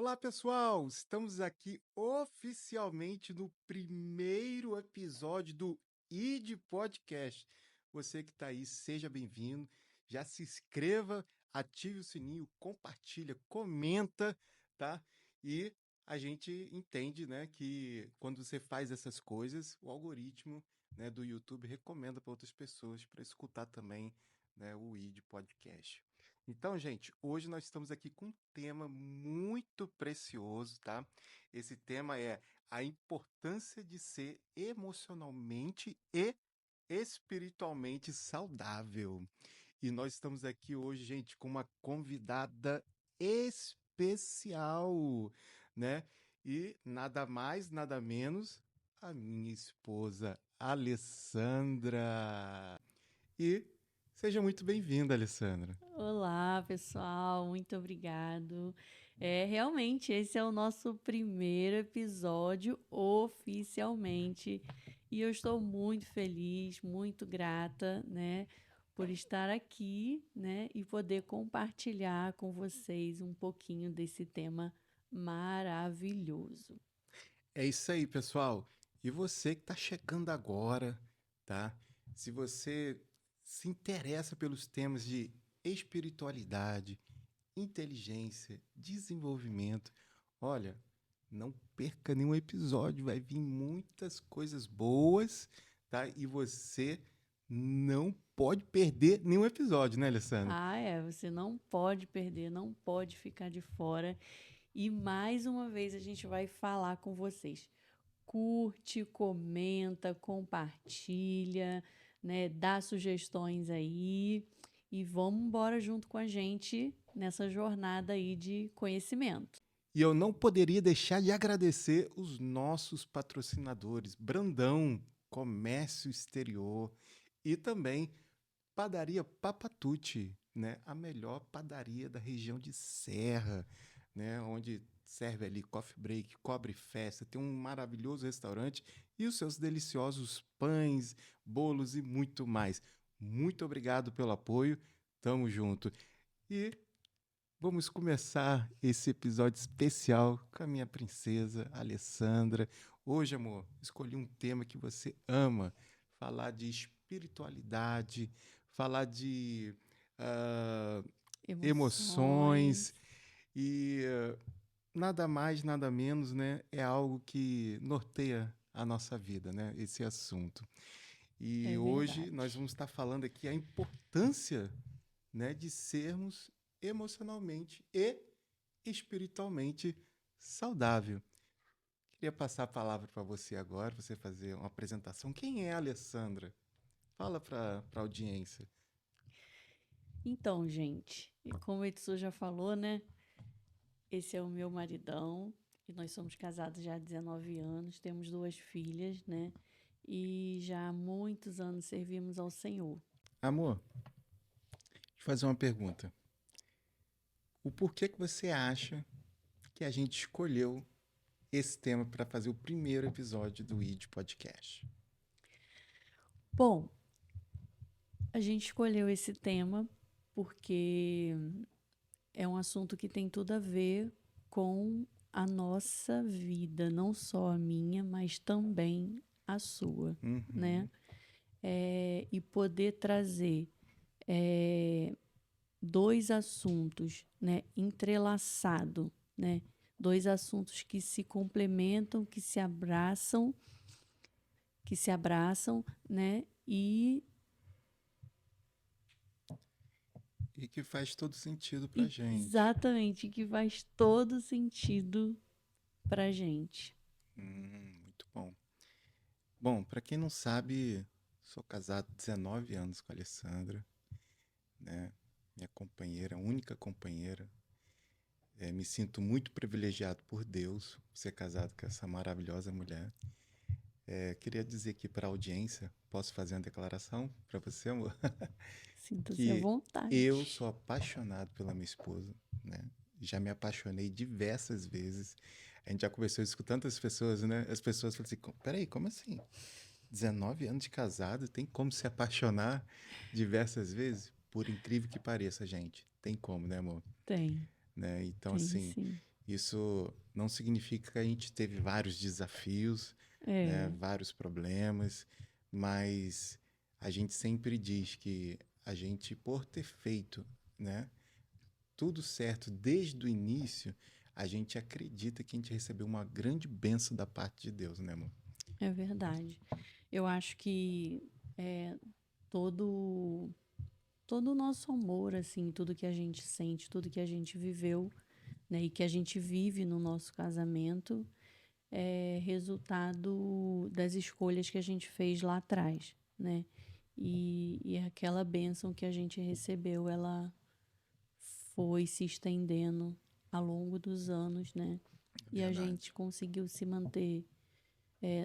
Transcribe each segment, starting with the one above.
Olá, pessoal! Estamos aqui oficialmente no primeiro episódio do ID Podcast. Você que está aí, seja bem-vindo. Já se inscreva, ative o sininho, compartilha, comenta, tá? E a gente entende, né, que quando você faz essas coisas, o algoritmo, né, do YouTube recomenda para outras pessoas para escutar também, né, o ID Podcast. Então, gente, hoje nós estamos aqui com um tema muito precioso, tá? Esse tema é a importância de ser emocionalmente e espiritualmente saudável. E nós estamos aqui hoje, gente, com uma convidada especial, né? E nada mais, nada menos, a minha esposa, Alessandra. E seja muito bem-vinda, Alessandra. Olá, pessoal, muito obrigado. Realmente, esse é o nosso primeiro episódio oficialmente e eu estou muito feliz, muito grata, né, por estar aqui, né, e poder compartilhar com vocês um pouquinho desse tema maravilhoso. É isso aí, pessoal. E você que está chegando agora, tá? Se você se interessa pelos temas de espiritualidade, inteligência, desenvolvimento, olha, não perca nenhum episódio, vai vir muitas coisas boas, tá? E você não pode perder nenhum episódio, né, Alessandra? Você não pode perder, não pode ficar de fora. E mais uma vez a gente vai falar com vocês. Curte, comenta, compartilha, né? Dá sugestões aí e vamos embora junto com a gente nessa jornada aí de conhecimento. E eu não poderia deixar de agradecer os nossos patrocinadores, Brandão, Comércio Exterior e também Padaria Papatucci, né? A melhor padaria da região de Serra, né? Onde serve ali coffee break, cobre festa, tem um maravilhoso restaurante e os seus deliciosos pães, bolos e muito mais. Muito obrigado pelo apoio, tamo junto. E vamos começar esse episódio especial com a minha princesa Alessandra. Hoje, amor, escolhi um tema que você ama, falar de espiritualidade, falar de ah, emoções Emoções. e nada mais, nada menos, né? É algo que norteia a nossa vida, né? Esse assunto. E É hoje nós verdade. vamos estar falando aqui a importância, né, de sermos emocionalmente e espiritualmente saudável. Queria passar a palavra para você agora, você fazer uma apresentação. Quem é a Alessandra? Fala para a audiência. Então, gente, e como o Edson já falou, né? Esse é o meu maridão e nós somos casados já há 19 anos, temos duas filhas, né? E já há muitos anos servimos ao Senhor. Amor, deixa eu fazer uma pergunta. O porquê que você acha que a gente escolheu esse tema para fazer o primeiro episódio do ID Podcast? Bom, a gente escolheu esse tema porque é um assunto que tem tudo a ver com a nossa vida, não só a minha, mas também a sua, né? Uhum. E poder trazer é, dois assuntos, né, entrelaçado, né? Dois assuntos que se complementam, que se abraçam, né? E E que faz todo sentido para gente. exatamente, que faz todo sentido pra gente. Muito bom. Bom, para quem não sabe, sou casado há 19 anos com a Alessandra, né? Minha companheira, única companheira. Me sinto muito privilegiado por Deus ser casado com essa maravilhosa mulher. Queria dizer aqui para a audiência, posso fazer uma declaração para você, amor? Sinta-se à Que eu vontade. sou apaixonado pela minha esposa, né? Já me apaixonei diversas vezes. A gente já conversou isso com tantas pessoas, né? As pessoas falam assim: peraí, como assim? 19 anos de casado, tem como se apaixonar diversas vezes? Por incrível que pareça, gente, tem como, né, amor? Tem, Né? Então, tem assim, sim. Isso não significa que a gente teve vários desafios, né, É, vários problemas, mas a gente sempre diz que a gente, por ter feito, né, tudo certo desde o início, a gente acredita que a gente recebeu uma grande bênção da parte de Deus, né, amor? é verdade. Eu acho que é, todo todo o nosso amor, assim, tudo que a gente sente, tudo que a gente viveu, né, e que a gente vive no nosso casamento é resultado das escolhas que a gente fez lá atrás, né? E aquela bênção que a gente recebeu, ela foi se estendendo ao longo dos anos, né? É E a verdade. gente conseguiu se manter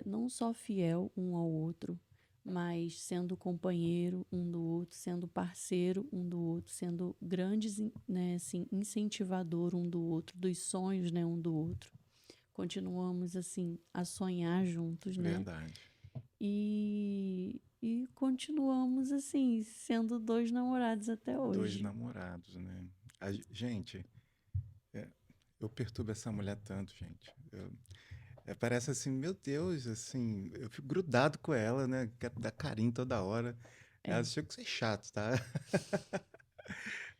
não só fiel um ao outro, mas sendo companheiro um do outro, sendo parceiro um do outro, sendo grandes, né, assim, incentivador um do outro, dos sonhos, né, um do outro. Continuamos assim a sonhar juntos, né? Verdade. E continuamos assim sendo dois namorados até Dois hoje. namorados, né? Gente, é, eu perturbo essa mulher tanto, gente. Parece assim, meu Deus, assim, eu fico grudado com ela, né? Quero dar carinho toda hora. Ela É, chega a ser chato, tá?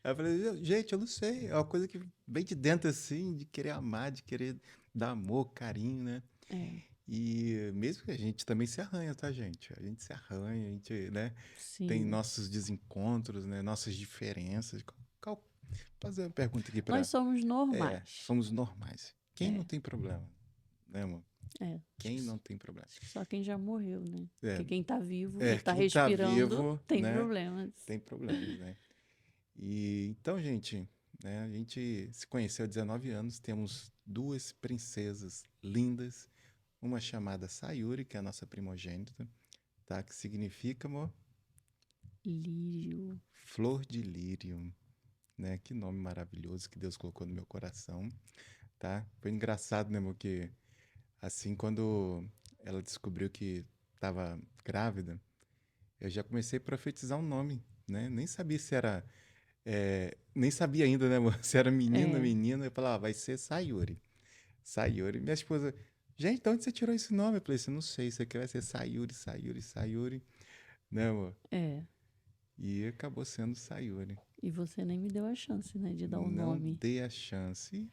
Aí eu falei, gente, eu não sei. É uma coisa que vem de dentro assim, de querer amar, de querer dar amor, carinho, né? é, E mesmo que a gente também se arranha, tá, gente? A gente se arranha, a gente, né? Tem sim. nossos desencontros, né? Nossas diferenças. Qual- Fazer uma pergunta aqui Nós pra. somos normais. Somos normais. Quem não É, tem problema, né, amor? é. Acho Quem que, não tem problema? acho que só quem já morreu, né? É, Porque quem tá vivo e tá quem tá respirando vivo, tem né? problemas. Tem problemas, né? E então, gente, né? A gente se conheceu há 19 anos, temos duas princesas lindas, uma chamada Sayuri, que é a nossa primogênita, tá? Que significa, amor, Lírio. flor de lírio, né? Que nome maravilhoso que Deus colocou no meu coração, tá? Foi engraçado, né, amor, que assim quando ela descobriu que estava grávida, eu já comecei a profetizar um nome, né? Nem sabia se era nem sabia ainda, né, amor? Se era menina, É, menina. Eu falava, vai ser Sayuri. Sayuri. Minha esposa, gente, de onde você tirou esse nome? Eu falei assim, não sei, isso aqui vai ser Sayuri, Sayuri, Sayuri, né, amor? é. E acabou sendo Sayuri. E você nem me deu a chance, né, de dar o Não nome. dei a chance,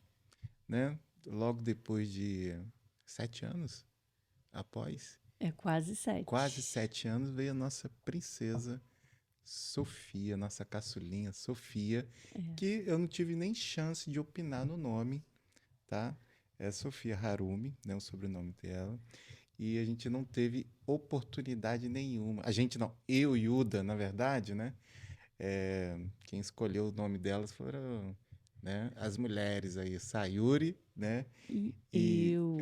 né? Logo depois de 7 anos, após, É quase quase 7. 7 anos, veio a nossa princesa Sofia, nossa caçulinha Sofia, É. que eu não tive nem chance de opinar no nome, tá? É Sofia Harumi, né, o sobrenome dela. E a gente não teve oportunidade nenhuma. A gente não, eu e Uda, na verdade, né? Quem escolheu o nome delas foram, né, as mulheres aí, Sayuri, né? E E, eu.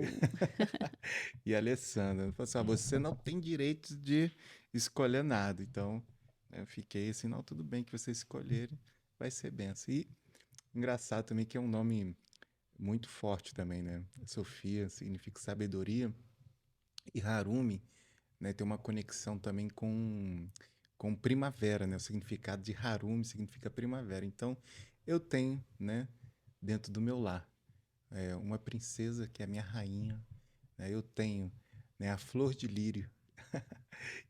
e a Alessandra. Falou assim, você não tem direito de escolher nada. Então, né, eu fiquei assim, não, tudo bem que vocês escolherem, vai ser benção. E engraçado também que é um nome muito forte também, né? Sofia significa sabedoria e Harumi, né, tem uma conexão também com primavera, né? O significado de Harumi significa primavera. Então, eu tenho, né, dentro do meu lar, uma princesa que é a minha rainha, né? Eu tenho, né, a flor de lírio,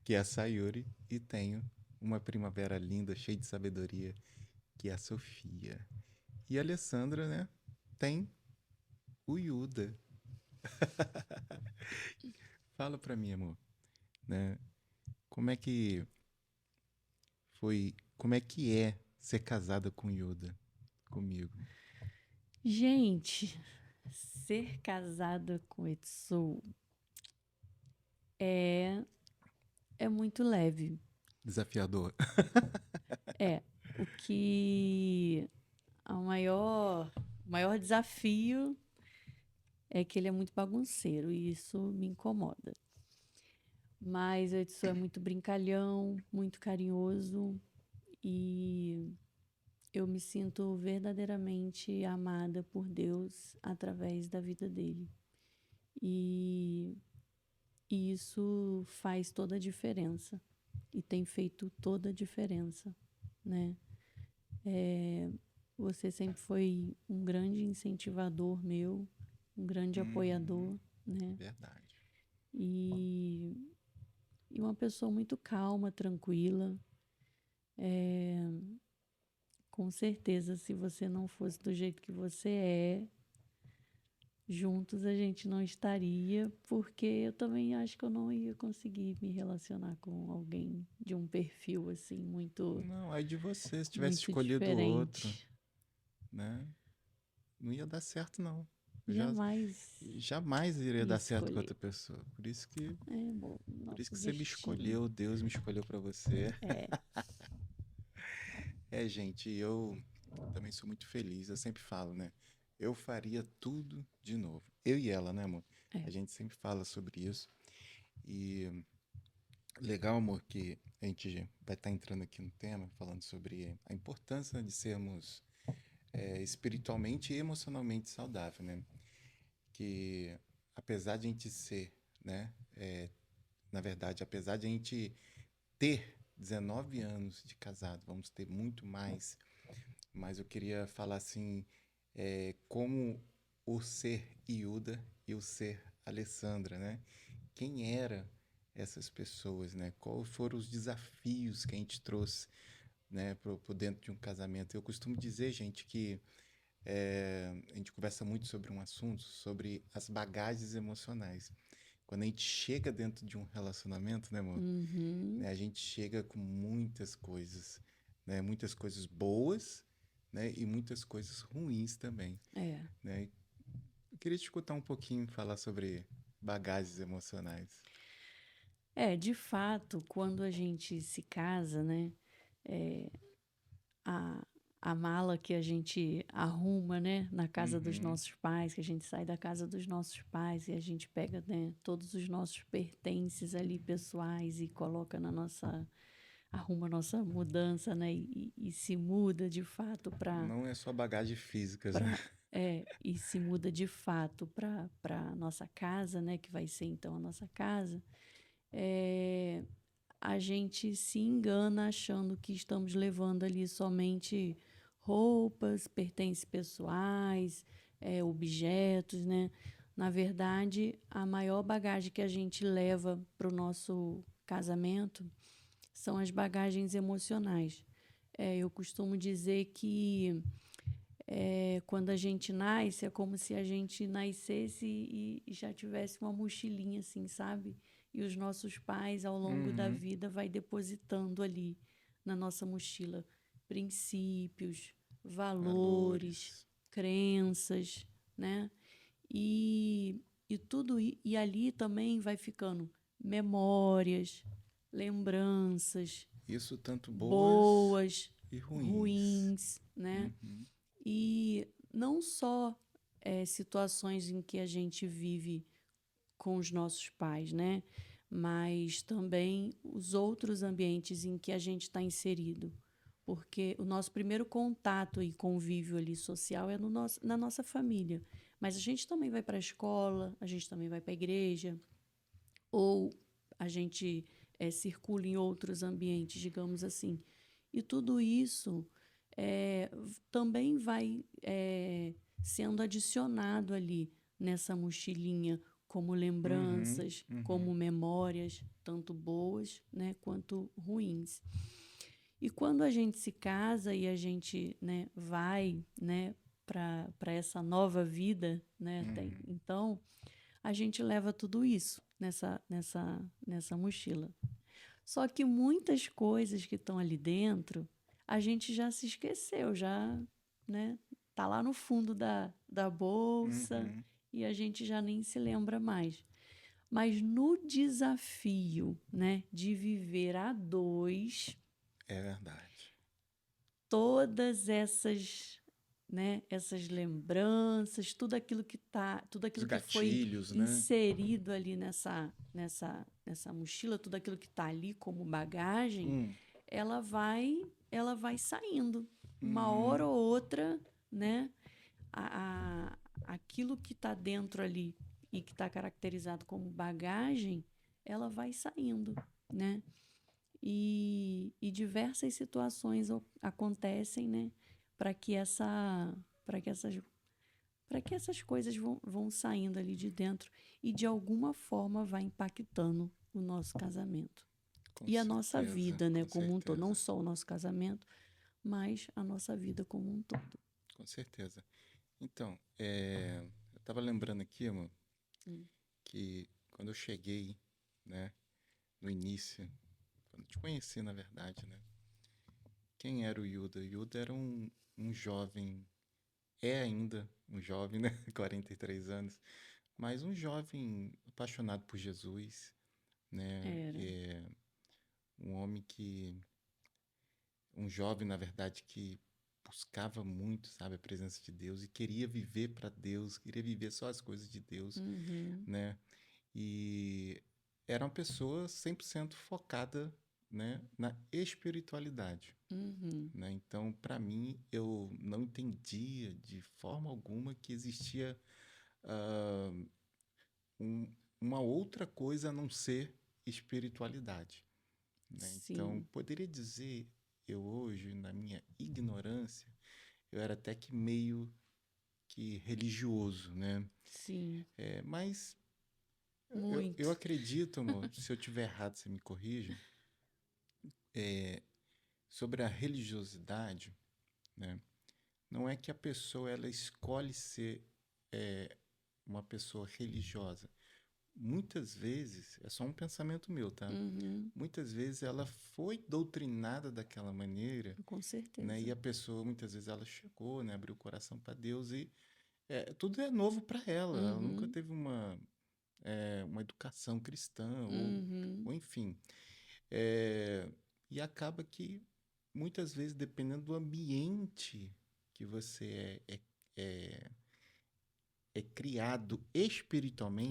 que é a Sayuri, e tenho uma primavera linda, cheia de sabedoria, que é a Sofia. E a Alessandra, né, tem o Yuda. Fala pra mim, amor, né? Como é que como é que é ser casada com Yuda, comigo? Gente, ser casada com Etsu é, é muito leve. Desafiador. É. O que. O maior desafio é que ele é muito bagunceiro e isso me incomoda. Mas o Etsu é muito brincalhão, muito carinhoso e eu me sinto verdadeiramente amada por Deus através da vida dele. E, e isso faz toda a diferença e tem feito toda a diferença, né? Você sempre foi um grande incentivador meu, um grande Uhum, apoiador, né? verdade. E, e uma pessoa muito calma, tranquila. Com certeza, se você não fosse do jeito que você é, juntos a gente não estaria, porque eu também acho que eu não ia conseguir me relacionar com alguém de um perfil assim Não, aí de você, se tivesse muito escolhido outro, diferente. né? Não ia dar certo, não. Eu já Jamais jamais iria ia dar certo com escolher. outra pessoa. É bom, Por isso nosso que você me destino. escolheu, Deus me escolheu pra você. É, É, gente, eu também sou muito feliz. Eu sempre falo, né? Eu faria tudo de novo. Eu e ela, né, amor? é. A gente sempre fala sobre isso. E legal, amor, que a gente vai estar entrando aqui no tema, falando sobre a importância de sermos espiritualmente e emocionalmente saudável, né? Que apesar de a gente ser, né? Na verdade, apesar de a gente ter 19 anos de casado, vamos ter muito mais, mas eu queria falar assim, como o ser Iuda e o ser Alessandra, né? Quem eram essas pessoas, né? Quais foram os desafios que a gente trouxe, né, por dentro de um casamento? Eu costumo dizer, gente, que a gente conversa muito sobre um assunto, sobre as bagagens emocionais. Quando a gente chega dentro de um relacionamento, né, amor? Uhum, Né, a gente chega com muitas coisas, né? Muitas coisas boas, né? E muitas coisas ruins também, é. né? Eu queria te escutar um pouquinho falar sobre bagagens emocionais. De fato, quando a gente se casa, né? é, a, a mala que a gente arruma, né, na casa dos Uhum, nossos pais, que a gente sai da casa dos nossos pais e a gente pega, né, todos os nossos pertences ali pessoais e coloca na nossa, arruma a nossa mudança, né, e se muda de fato não é só bagagem física, né? para e se muda de fato para nossa casa, né, que vai ser então a nossa casa. é, a gente se engana achando que estamos levando ali somente roupas, pertences pessoais, objetos, né? Na verdade, a maior bagagem que a gente leva para o nosso casamento são as bagagens emocionais. Eu costumo dizer que quando a gente nasce, é como se a gente nascesse e já tivesse uma mochilinha, assim, sabe? E os nossos pais, ao longo da Uhum, vida, vai depositando ali na nossa mochila princípios, valores, valores. crenças, né? E, e ali também vai ficando memórias, lembranças Isso tanto boas boas, e ruins. ruins, né? Uhum, E não só situações em que a gente vive com os nossos pais, né? Mas também os outros ambientes em que a gente está inserido. Porque o nosso primeiro contato e convívio ali social é no nosso, na nossa família. Mas a gente também vai para a escola, a gente também vai para a igreja, ou a gente circula em outros ambientes, digamos assim. E tudo isso também vai sendo adicionado ali nessa mochilinha como uhum, lembranças, uhum. como memórias, tanto boas, né, quanto ruins. E quando a gente se casa e a gente, né, vai, né, para essa nova vida, né, Uhum. então a gente leva tudo isso nessa mochila. Só que muitas coisas que estão ali dentro, a gente já se esqueceu, já, né? Tá lá no fundo da bolsa Uhum. e a gente já nem se lembra mais. Mas no desafio, né, de viver a dois, É verdade. todas essas, né, essas lembranças, tudo Os aquilo que foi gatilhos, né? inserido ali nessa mochila, tudo aquilo que está ali como bagagem, Hum. ela vai, ela vai saindo. Uma hora Uhum. ou outra, né, a, a, aquilo que está dentro ali e que está caracterizado como bagagem, ela vai saindo, né? E diversas situações acontecem, né? para que essa, para que essas, para que essas coisas vão saindo ali de dentro e de alguma forma vai impactando o nosso casamento Com e a nossa certeza, vida, né, com como um todo, não certeza, só o nosso casamento, mas a nossa vida como um todo. com certeza. Então, eu estava lembrando aqui, amor, Hum. que quando eu cheguei, né, no início, quando eu te conheci, na verdade, né, quem era o Yuda? O Yuda era um jovem, é ainda um jovem, né, 43 anos, mas um jovem apaixonado por Jesus, né, Era. um homem que, um jovem, na verdade, que buscava muito, sabe, a presença de Deus e queria viver para Deus, queria viver só as coisas de Deus, Uhum. né? E era uma pessoa 100% focada, né, na espiritualidade, Uhum. né? Então, para mim, eu não entendia de forma alguma que existia ah, uma outra coisa a não ser espiritualidade, né? Então, Sim, poderia dizer, eu hoje, na minha ignorância, eu era até que meio que religioso, né? sim, Mas eu muito. acredito, amor, se eu tiver errado, você me corrija, sobre a religiosidade, né? Não é que a pessoa ela escolhe ser uma pessoa religiosa. Muitas vezes, é só um pensamento meu, tá? Uhum. Muitas vezes ela foi doutrinada daquela maneira, Com né? E certeza. a pessoa, muitas vezes, ela chegou, né? Abriu o coração para Deus e tudo é novo para ela. Ela nunca Uhum. teve uma educação cristã Uhum. ou enfim. É, e acaba que, muitas vezes, dependendo do ambiente que você é, é criado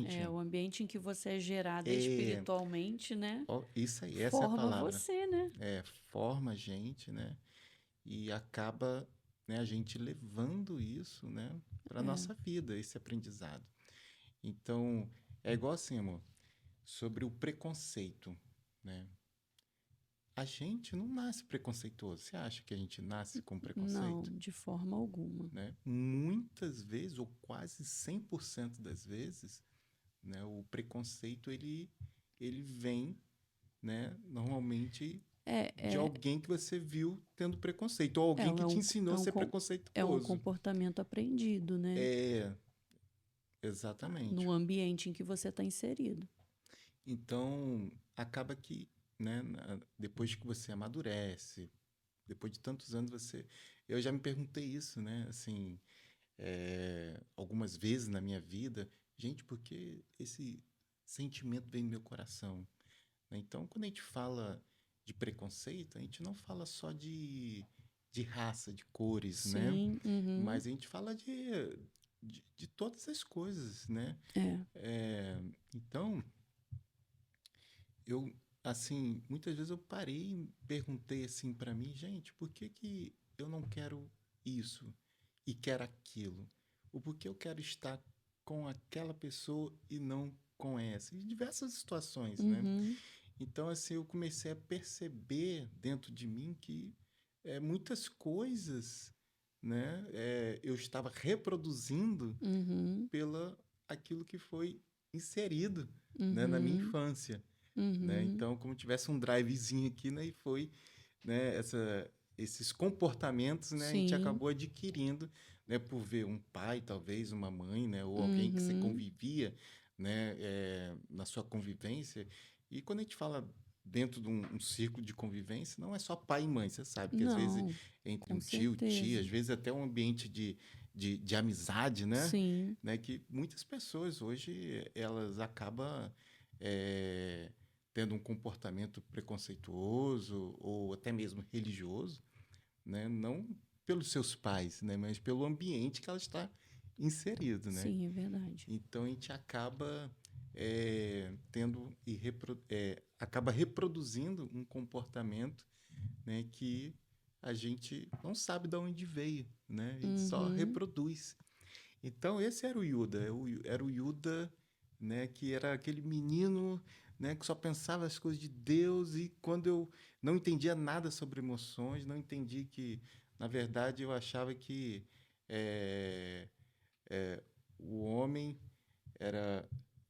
É, espiritualmente, o ambiente em que você é gerada é, espiritualmente, né? ó, isso aí, essa é a Forma palavra. você, né? Forma a gente, né? E acaba, né, a gente levando isso, né, para É. nossa vida, esse aprendizado. Então, é igual assim, amor, sobre o preconceito, né? A gente não nasce preconceituoso. Você acha que a gente nasce com preconceito? Não, de forma alguma. Né? Muitas vezes, ou quase 100% das vezes, né, o preconceito ele vem, né, normalmente É, de é, alguém que você viu tendo preconceito, ou é, alguém é que te um, ensinou é a um, ser com- é um preconceituoso. comportamento aprendido, né? É, exatamente. No ambiente em que você está inserido. Então, acaba que, né, depois que você amadurece, depois de tantos anos você... Eu já me perguntei isso, né? Assim, algumas vezes na minha vida, gente, por que esse sentimento vem no meu coração? Né? Então, quando a gente fala de preconceito, a gente não fala só de raça, de cores, né? Sim, uhum, Mas a gente fala de todas as coisas, né? é, Então, eu, assim, muitas vezes eu parei e perguntei assim para mim, gente, por que que eu não quero isso e quero aquilo? Ou por que eu quero estar com aquela pessoa e não com essa? Em diversas situações, né? uhum, Então, assim, eu comecei a perceber dentro de mim que muitas coisas, né, eu estava reproduzindo uhum, pela aquilo que foi inserido, né, na minha uhum, infância, né? uhum, Então, como tivesse um drivezinho aqui, né, e foi, né, esses comportamentos, né, a gente sim, acabou adquirindo, né, por ver um pai, talvez, uma mãe, né, ou alguém que você uhum. convivia, né, na sua convivência. E quando a gente fala dentro de um círculo de convivência, não é só pai e mãe, você sabe que às vezes Não, entre com um tio, tia, às certeza. vezes até um ambiente de amizade, né? Sim, Né? Que muitas pessoas hoje elas acabam é, tendo um comportamento preconceituoso ou até mesmo religioso, né? Não pelos seus pais, né? Mas pelo ambiente que ela está inserido, né? sim, é verdade. Então a gente acaba tendo acaba reproduzindo um comportamento, né, que a gente não sabe de onde veio, né? A gente só Uhum, reproduz. Então esse era o Yuda, era o Yuda, né, que era aquele menino, né, que só pensava as coisas de Deus e quando eu não entendia nada sobre emoções, não entendi que Na verdade, eu achava que é, é, o homem era,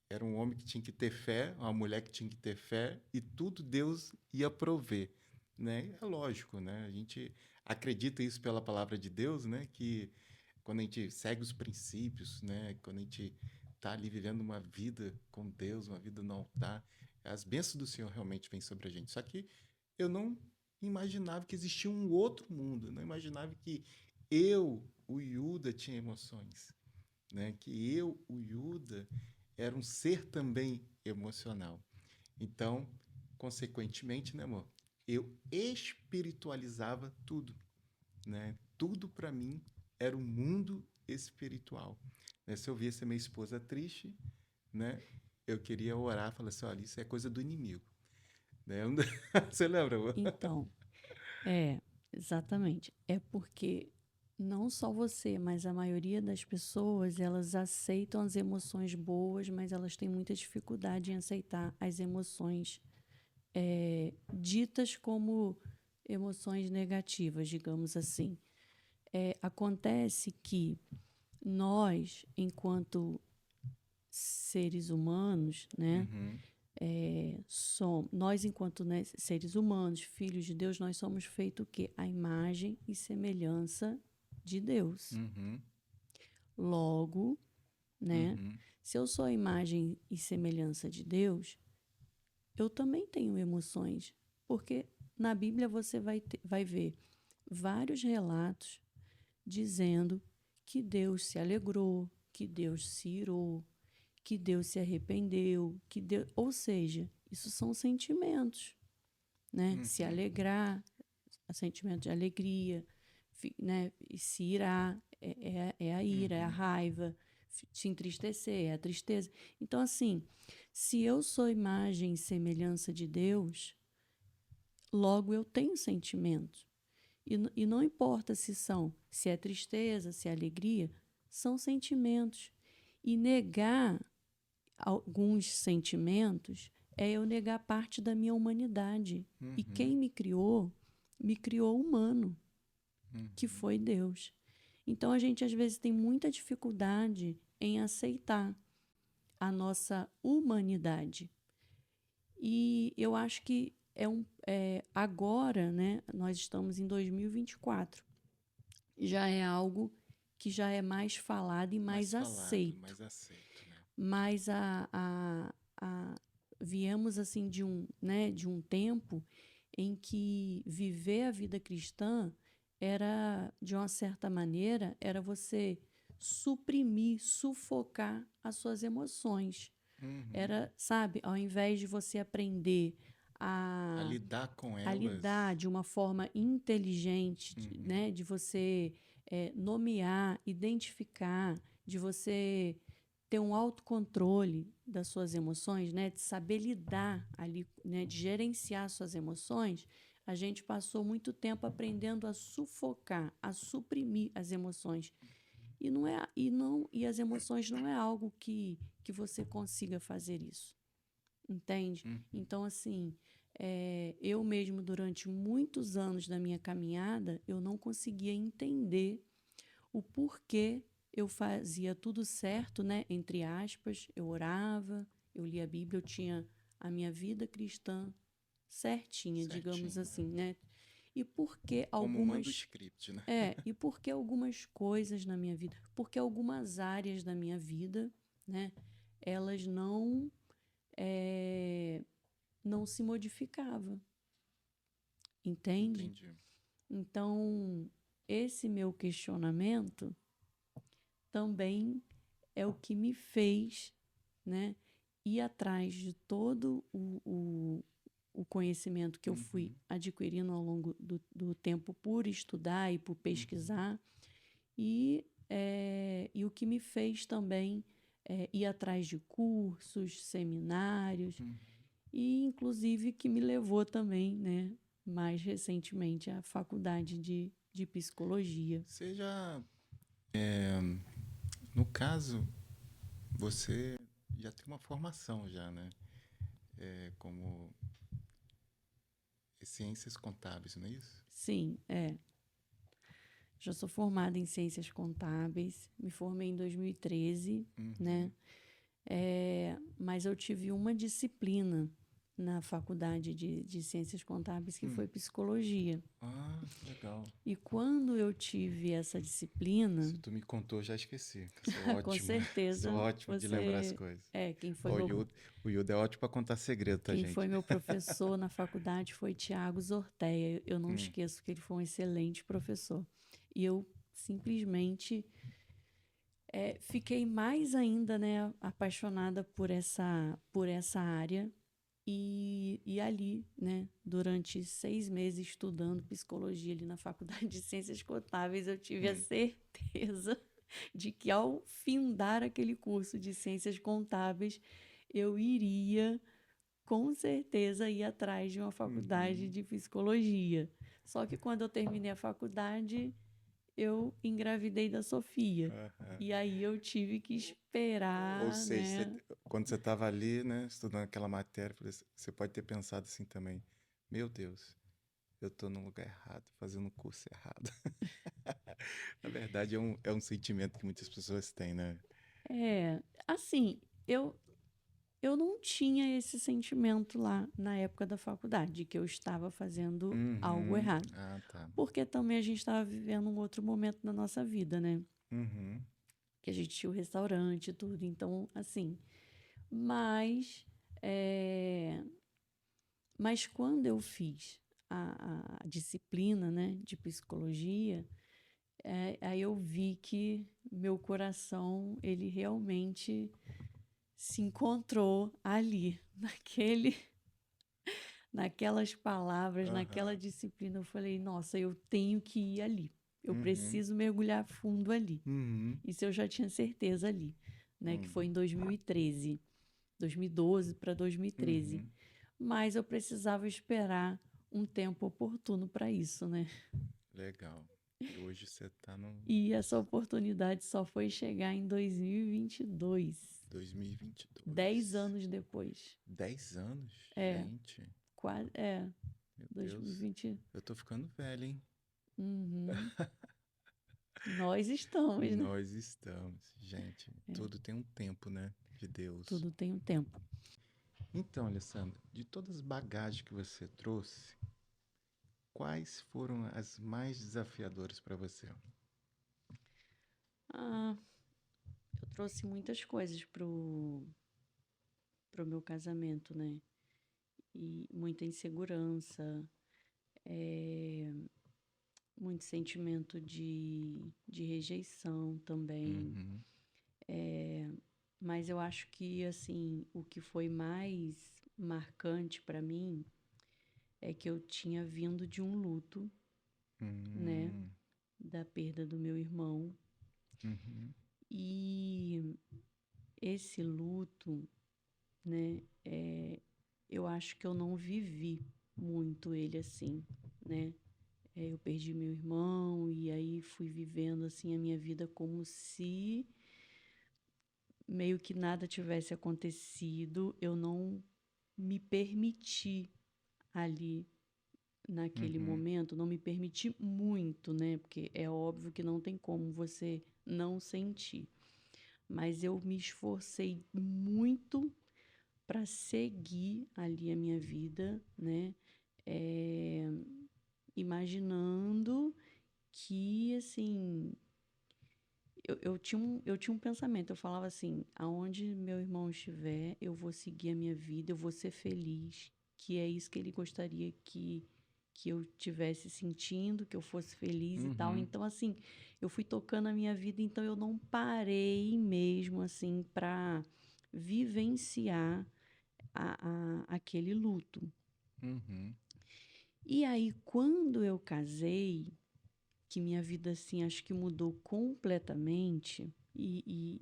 era um homem que tinha que ter fé, uma mulher que tinha que ter fé, e tudo Deus ia prover, né? É lógico, né? A gente acredita isso pela palavra de Deus, né? Que quando a gente segue os princípios, né? Quando a gente está ali vivendo uma vida com Deus, uma vida no altar, as bênçãos do Senhor realmente vêm sobre a gente. Só que eu não imaginava que existia um outro mundo, não imaginava que eu, o Yuda, tinha emoções, né? Que eu, o Yuda, era um ser também emocional. Então, consequentemente, né, amor? Eu espiritualizava tudo, né? Tudo para mim era um mundo espiritual. Né? Se eu visse a minha esposa triste, né? Eu queria orar, falar assim, olha, isso é coisa do inimigo, né? Você lembra, amor? Então, exatamente. É porque não só você, mas a maioria das pessoas, elas aceitam as emoções boas, mas elas têm muita dificuldade em aceitar as emoções ditas como emoções negativas, digamos assim. Acontece que nós, enquanto seres humanos, né, Uhum, nós, enquanto, né, seres humanos, filhos de Deus, nós somos feitos o quê? A imagem e semelhança de Deus. uhum, Logo, né, uhum, se eu sou a imagem e semelhança de Deus, eu também tenho emoções. Porque na Bíblia você vai ver vários relatos dizendo que Deus se alegrou, que Deus se irou, que Deus se arrependeu, que Deus, ou seja, isso são sentimentos, né? Se uhum, alegrar, sentimento de alegria, né? E se irar é a ira, é a uhum, raiva, se entristecer é a tristeza. Então, assim, se eu sou imagem e semelhança de Deus, logo eu tenho sentimentos. E não importa se é tristeza, se é alegria, são sentimentos. E negar alguns sentimentos é eu negar parte da minha humanidade. E uhum, quem me criou humano, que uhum. foi Deus. Então a gente às vezes tem muita dificuldade em aceitar a nossa humanidade. E eu acho que agora, né, nós estamos em 2024, já é algo que já é mais falado e Mais mais falado, aceito. mais aceito, né? Mas viemos assim de um tempo em que viver a vida cristã era, de uma certa maneira, era você suprimir, sufocar as suas emoções. Uhum. Era, sabe, ao invés de você aprender A a lidar com a lidar elas. de uma forma inteligente, Uhum, né? De você nomear, identificar, de você ter um autocontrole das suas emoções, né? De saber lidar ali, né? De gerenciar suas emoções. A gente passou muito tempo aprendendo a sufocar, a suprimir as emoções. E as emoções não é algo que você consiga fazer isso. Entende? uhum. Então, assim, eu mesmo, durante muitos anos da minha caminhada, eu não conseguia entender o porquê eu fazia tudo certo, né? Entre aspas, eu orava, eu lia a Bíblia, eu tinha a minha vida cristã certinha, digamos Certinho, assim, é. né? E por que Como manda o algumas. script, né? E por que algumas coisas na minha vida? Porque algumas áreas da minha vida, né? Elas é, não se modificava, entende? Entendi. Então, esse meu questionamento também é o que me fez, né, ir atrás de todo o conhecimento que eu fui Uhum, adquirindo ao longo do tempo por estudar e por uhum, pesquisar, e o que me fez também ir atrás de cursos, seminários, uhum. e inclusive que me levou também, né, mais recentemente à faculdade de psicologia. Você já, no caso, você já tem uma formação já, né? Como ciências contábeis, não é isso? Sim, Já sou formada em Ciências Contábeis, me formei em 2013, né? Mas eu tive uma disciplina na faculdade de Ciências Contábeis que foi Psicologia. Ah, que legal. E quando eu tive essa disciplina, Se tu me contou, já esqueci. Eu sou com ótimo. Sou certeza ótimo de lembrar as você coisas. quem foi Ó, o Yuda é ótimo pra contar segredo, tá, quem gente? foi meu professor na faculdade foi Tiago Zorteia. Eu não esqueço que ele foi um excelente professor. E eu simplesmente fiquei mais ainda, né, apaixonada por essa área. E ali, né, durante 6 meses estudando psicologia ali na Faculdade de Ciências Contábeis, eu tive a certeza de que ao findar aquele curso de Ciências Contábeis, eu iria, com certeza, ir atrás de uma faculdade de psicologia. Só que quando eu terminei a faculdade, eu engravidei da Sofia. Aham. E aí eu tive que Ou esperar, seja, né? quando você estava ali, né, estudando aquela matéria, você pode ter pensado assim também: meu Deus, eu tô no lugar errado, fazendo o curso errado. Na verdade, é um sentimento que muitas pessoas têm, né? Assim, eu não tinha esse sentimento lá na época da faculdade, de que eu estava fazendo algo Uhum. errado. Ah, tá. Porque também a gente estava vivendo um outro momento na nossa vida, né? Uhum. Que a gente tinha o restaurante e tudo. Então, assim. Mas, é, mas quando eu fiz a disciplina, né, de psicologia, aí eu vi que meu coração, ele realmente se encontrou ali, naquelas palavras, naquela Aham. disciplina. Eu falei, nossa, eu tenho que ir ali. Eu Uhum. preciso mergulhar fundo ali. Uhum. Isso eu já tinha certeza ali, né? Que Uhum. foi em 2013, 2012 para 2013. Uhum. Mas eu precisava esperar um tempo oportuno para isso, né? Legal. E hoje você tá no E essa oportunidade só foi chegar em 2022, 10 2022. anos depois. 10 anos? É, Gente, quase, meu Deus. 2020. Eu tô ficando velho, hein? Uhum. Nós estamos, né? Nós estamos. Gente, tudo tem um tempo, né? De Deus. Tudo tem um tempo. Então, Alessandra, de todas as bagagens que você trouxe, quais foram as mais desafiadoras para você? Ah, eu trouxe muitas coisas pro meu casamento, né? E muita insegurança, é, muito sentimento de rejeição também. Uhum. Mas eu acho que, assim, o que foi mais marcante para mim é que eu tinha vindo de um luto, né? Uhum. Da perda do meu irmão. Uhum. E esse luto, né? Eu acho que eu não vivi muito ele assim, né? Eu perdi meu irmão e aí fui vivendo assim a minha vida como se meio que nada tivesse acontecido. Eu não me permiti ali naquele Uhum. momento, não me permiti muito, né? Porque é óbvio que não tem como você não sentir. Mas eu me esforcei muito para seguir ali a minha vida, né? É, imaginando que, assim, eu tinha um pensamento, eu falava assim, aonde meu irmão estiver, eu vou seguir a minha vida, eu vou ser feliz, que é isso que ele gostaria que eu tivesse sentindo, que eu fosse feliz e tal. Uhum. Então, assim, eu fui tocando a minha vida, então eu não parei mesmo, assim, para vivenciar aquele luto. Uhum. E aí, quando eu casei, que minha vida, assim, acho que mudou completamente e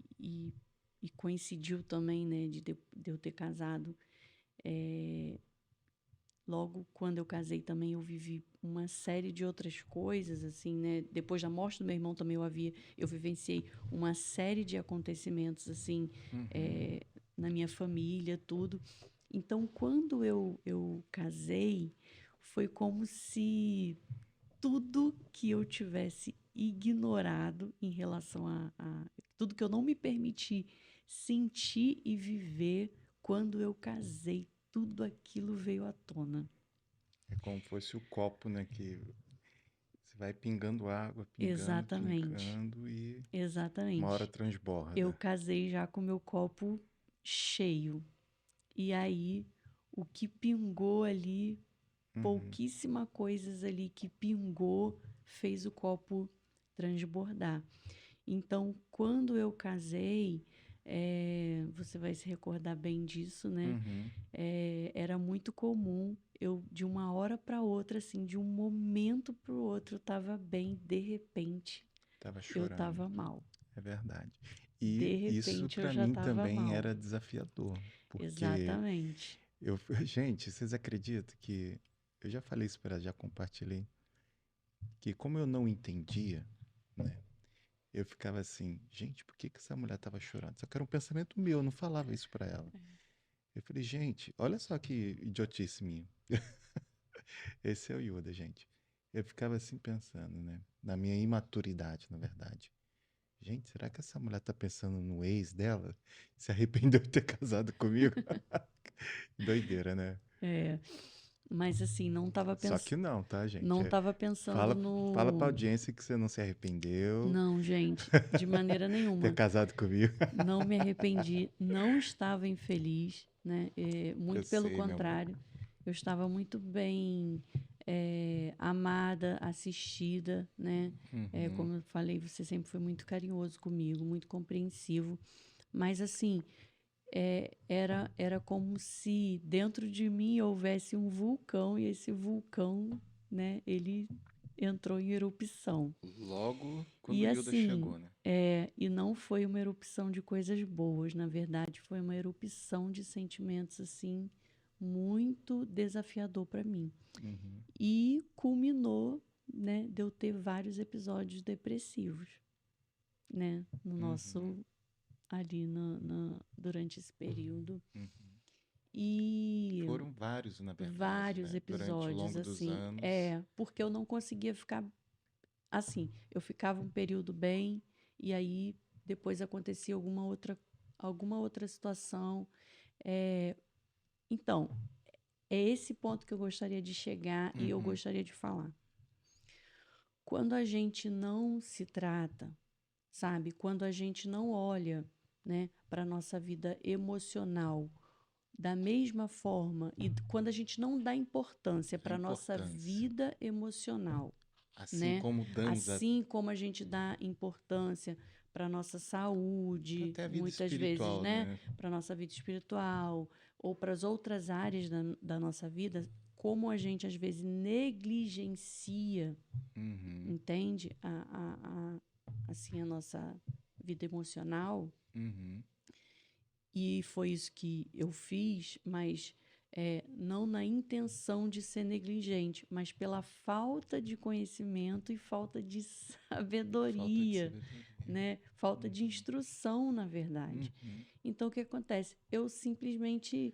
coincidiu também, né, de eu ter casado. Logo quando eu casei também eu vivi uma série de outras coisas, assim, né? Depois da morte do meu irmão também eu vivenciei uma série de acontecimentos, assim, Uhum. na minha família, tudo. Então, quando eu casei, foi como se tudo que eu tivesse ignorado em relação a tudo que eu não me permiti sentir e viver quando eu casei. Tudo aquilo veio à tona. É como fosse o copo, né? Que você vai pingando água, pingando, Exatamente, pingando e uma hora exatamente. Eu transborda. casei já com meu copo cheio. E aí, o que pingou ali, Uhum, pouquíssima coisas ali que pingou, fez o copo transbordar. Então, quando eu casei, você vai se recordar bem disso, né? uhum. Era muito comum eu, de uma hora para outra, assim, de um momento para o outro, eu estava bem, de repente, Tava eu chorando. estava mal. É verdade. E De isso repente, eu pra já mim estava também mal. era desafiador, porque Exatamente. eu, gente, vocês acreditam que eu já falei isso para, já compartilhei, que como eu não entendia, né? Eu ficava assim, gente, por que que essa mulher tava chorando? Só que era um pensamento meu, eu não falava isso pra ela. Eu falei, gente, olha só que idiotice minha. Esse é o Yoda, gente. Eu ficava assim pensando, né? Na minha imaturidade, na verdade. Gente, será que essa mulher tá pensando no ex dela? Se arrependeu de ter casado comigo? Doideira, né? É, mas assim, Só que não, tá, gente? não tava pensando Fala, fala pra no. audiência que você não se arrependeu Não, gente, de maneira de ter nenhuma. casado comigo. Não me arrependi, não estava infeliz, né? Eu Muito pelo sei, meu amor. contrário, eu estava muito bem amada, assistida, né? Uhum, Como eu falei, você sempre foi muito carinhoso comigo, muito compreensivo. Mas assim, era como se dentro de mim houvesse um vulcão e esse vulcão, né? Ele entrou em erupção. logo quando E o Yoda assim, chegou, né? e não foi uma erupção de coisas boas, na verdade, foi uma erupção de sentimentos assim muito desafiador para mim. Uhum, E culminou, né, de eu ter vários episódios depressivos, né, no uhum, nosso ali durante esse período. uhum. E Foram vários, na verdade, vários né? Durante o episódios longo dos assim, anos. porque eu não conseguia ficar assim, eu ficava um período bem e aí depois acontecia alguma outra situação. É, então, é esse ponto que eu gostaria de chegar e eu Uhum, gostaria de falar. Quando a gente não se trata, sabe? Quando a gente não olha, né, para a nossa vida emocional da mesma forma e quando a gente não dá importância a para a nossa importância. vida emocional, Assim né? como damos Assim como a gente dá importância para nossa para saúde, até a vida muitas vezes, espiritual, né? né? Para nossa vida espiritual ou para as outras áreas da nossa vida, como a gente às vezes negligencia, Uhum, entende? Assim, a nossa vida emocional. uhum. E foi isso que eu fiz, mas não na intenção de ser negligente, mas pela falta de conhecimento e falta de Falta de sabedoria, sabedoria. né? Falta de Uhum, instrução, na verdade. uhum, Então, o que acontece? Eu simplesmente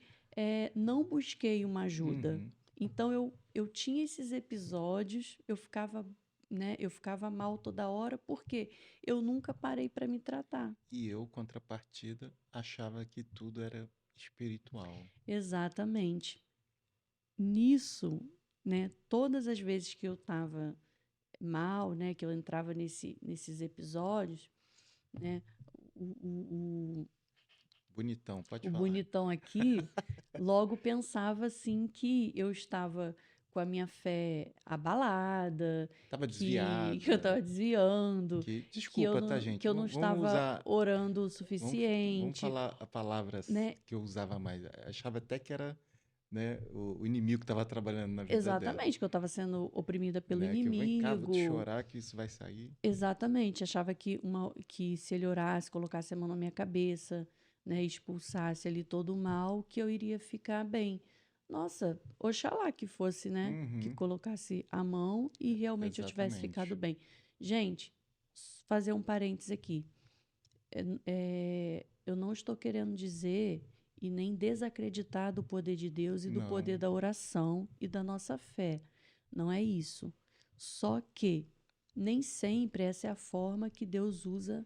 não busquei uma ajuda. uhum. Então, eu tinha esses episódios, eu ficava, né? Eu ficava mal toda hora, porque eu nunca parei para me tratar. E eu, contrapartida, achava que tudo era espiritual. Exatamente. Nisso, né, todas as vezes que eu estava mal, né, que eu entrava nesses episódios, né, o, o, Bonitão, pode o falar. bonitão aqui logo pensava assim que eu estava com a minha fé abalada, Tava que eu desviada. estava desviando, Que, desculpa, tá, que gente? eu não Vamos estava usar. orando o Vamos suficiente, falar a palavra né? que eu usava mais. Achava até que era, né, o inimigo que estava trabalhando na vida dela. Exatamente, que eu estava sendo oprimida pelo Né? Que vem cá, vou te inimigo. chorar que isso vai sair. Exatamente, achava que se ele orasse, colocasse a mão na minha cabeça, né, expulsasse ali todo o mal, que eu iria ficar bem. Nossa, oxalá que fosse, né, que Uhum, colocasse a mão e realmente eu tivesse ficado exatamente. bem. Gente, fazer um parênteses aqui. Eu não estou querendo dizer e nem desacreditar do poder de Deus e do Não. poder da oração e da nossa fé. Não é isso. Só que nem sempre essa é a forma que Deus usa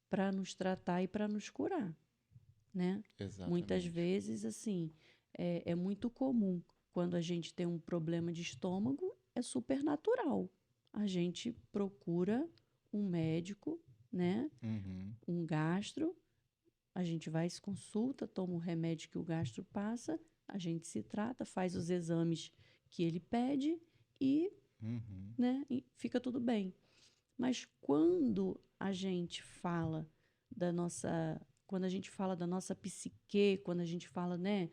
para nos tratar e para nos curar, né? Muitas Exatamente. vezes, assim, é muito comum quando a gente tem um problema de estômago, é super natural. A gente procura um médico, né? Uhum, Um gastro, a gente vai se consulta, toma o remédio que o gastro passa, a gente se trata, faz os exames que ele pede e, uhum, né, e fica tudo bem. Mas quando a gente fala da nossa psique, quando a gente fala, né,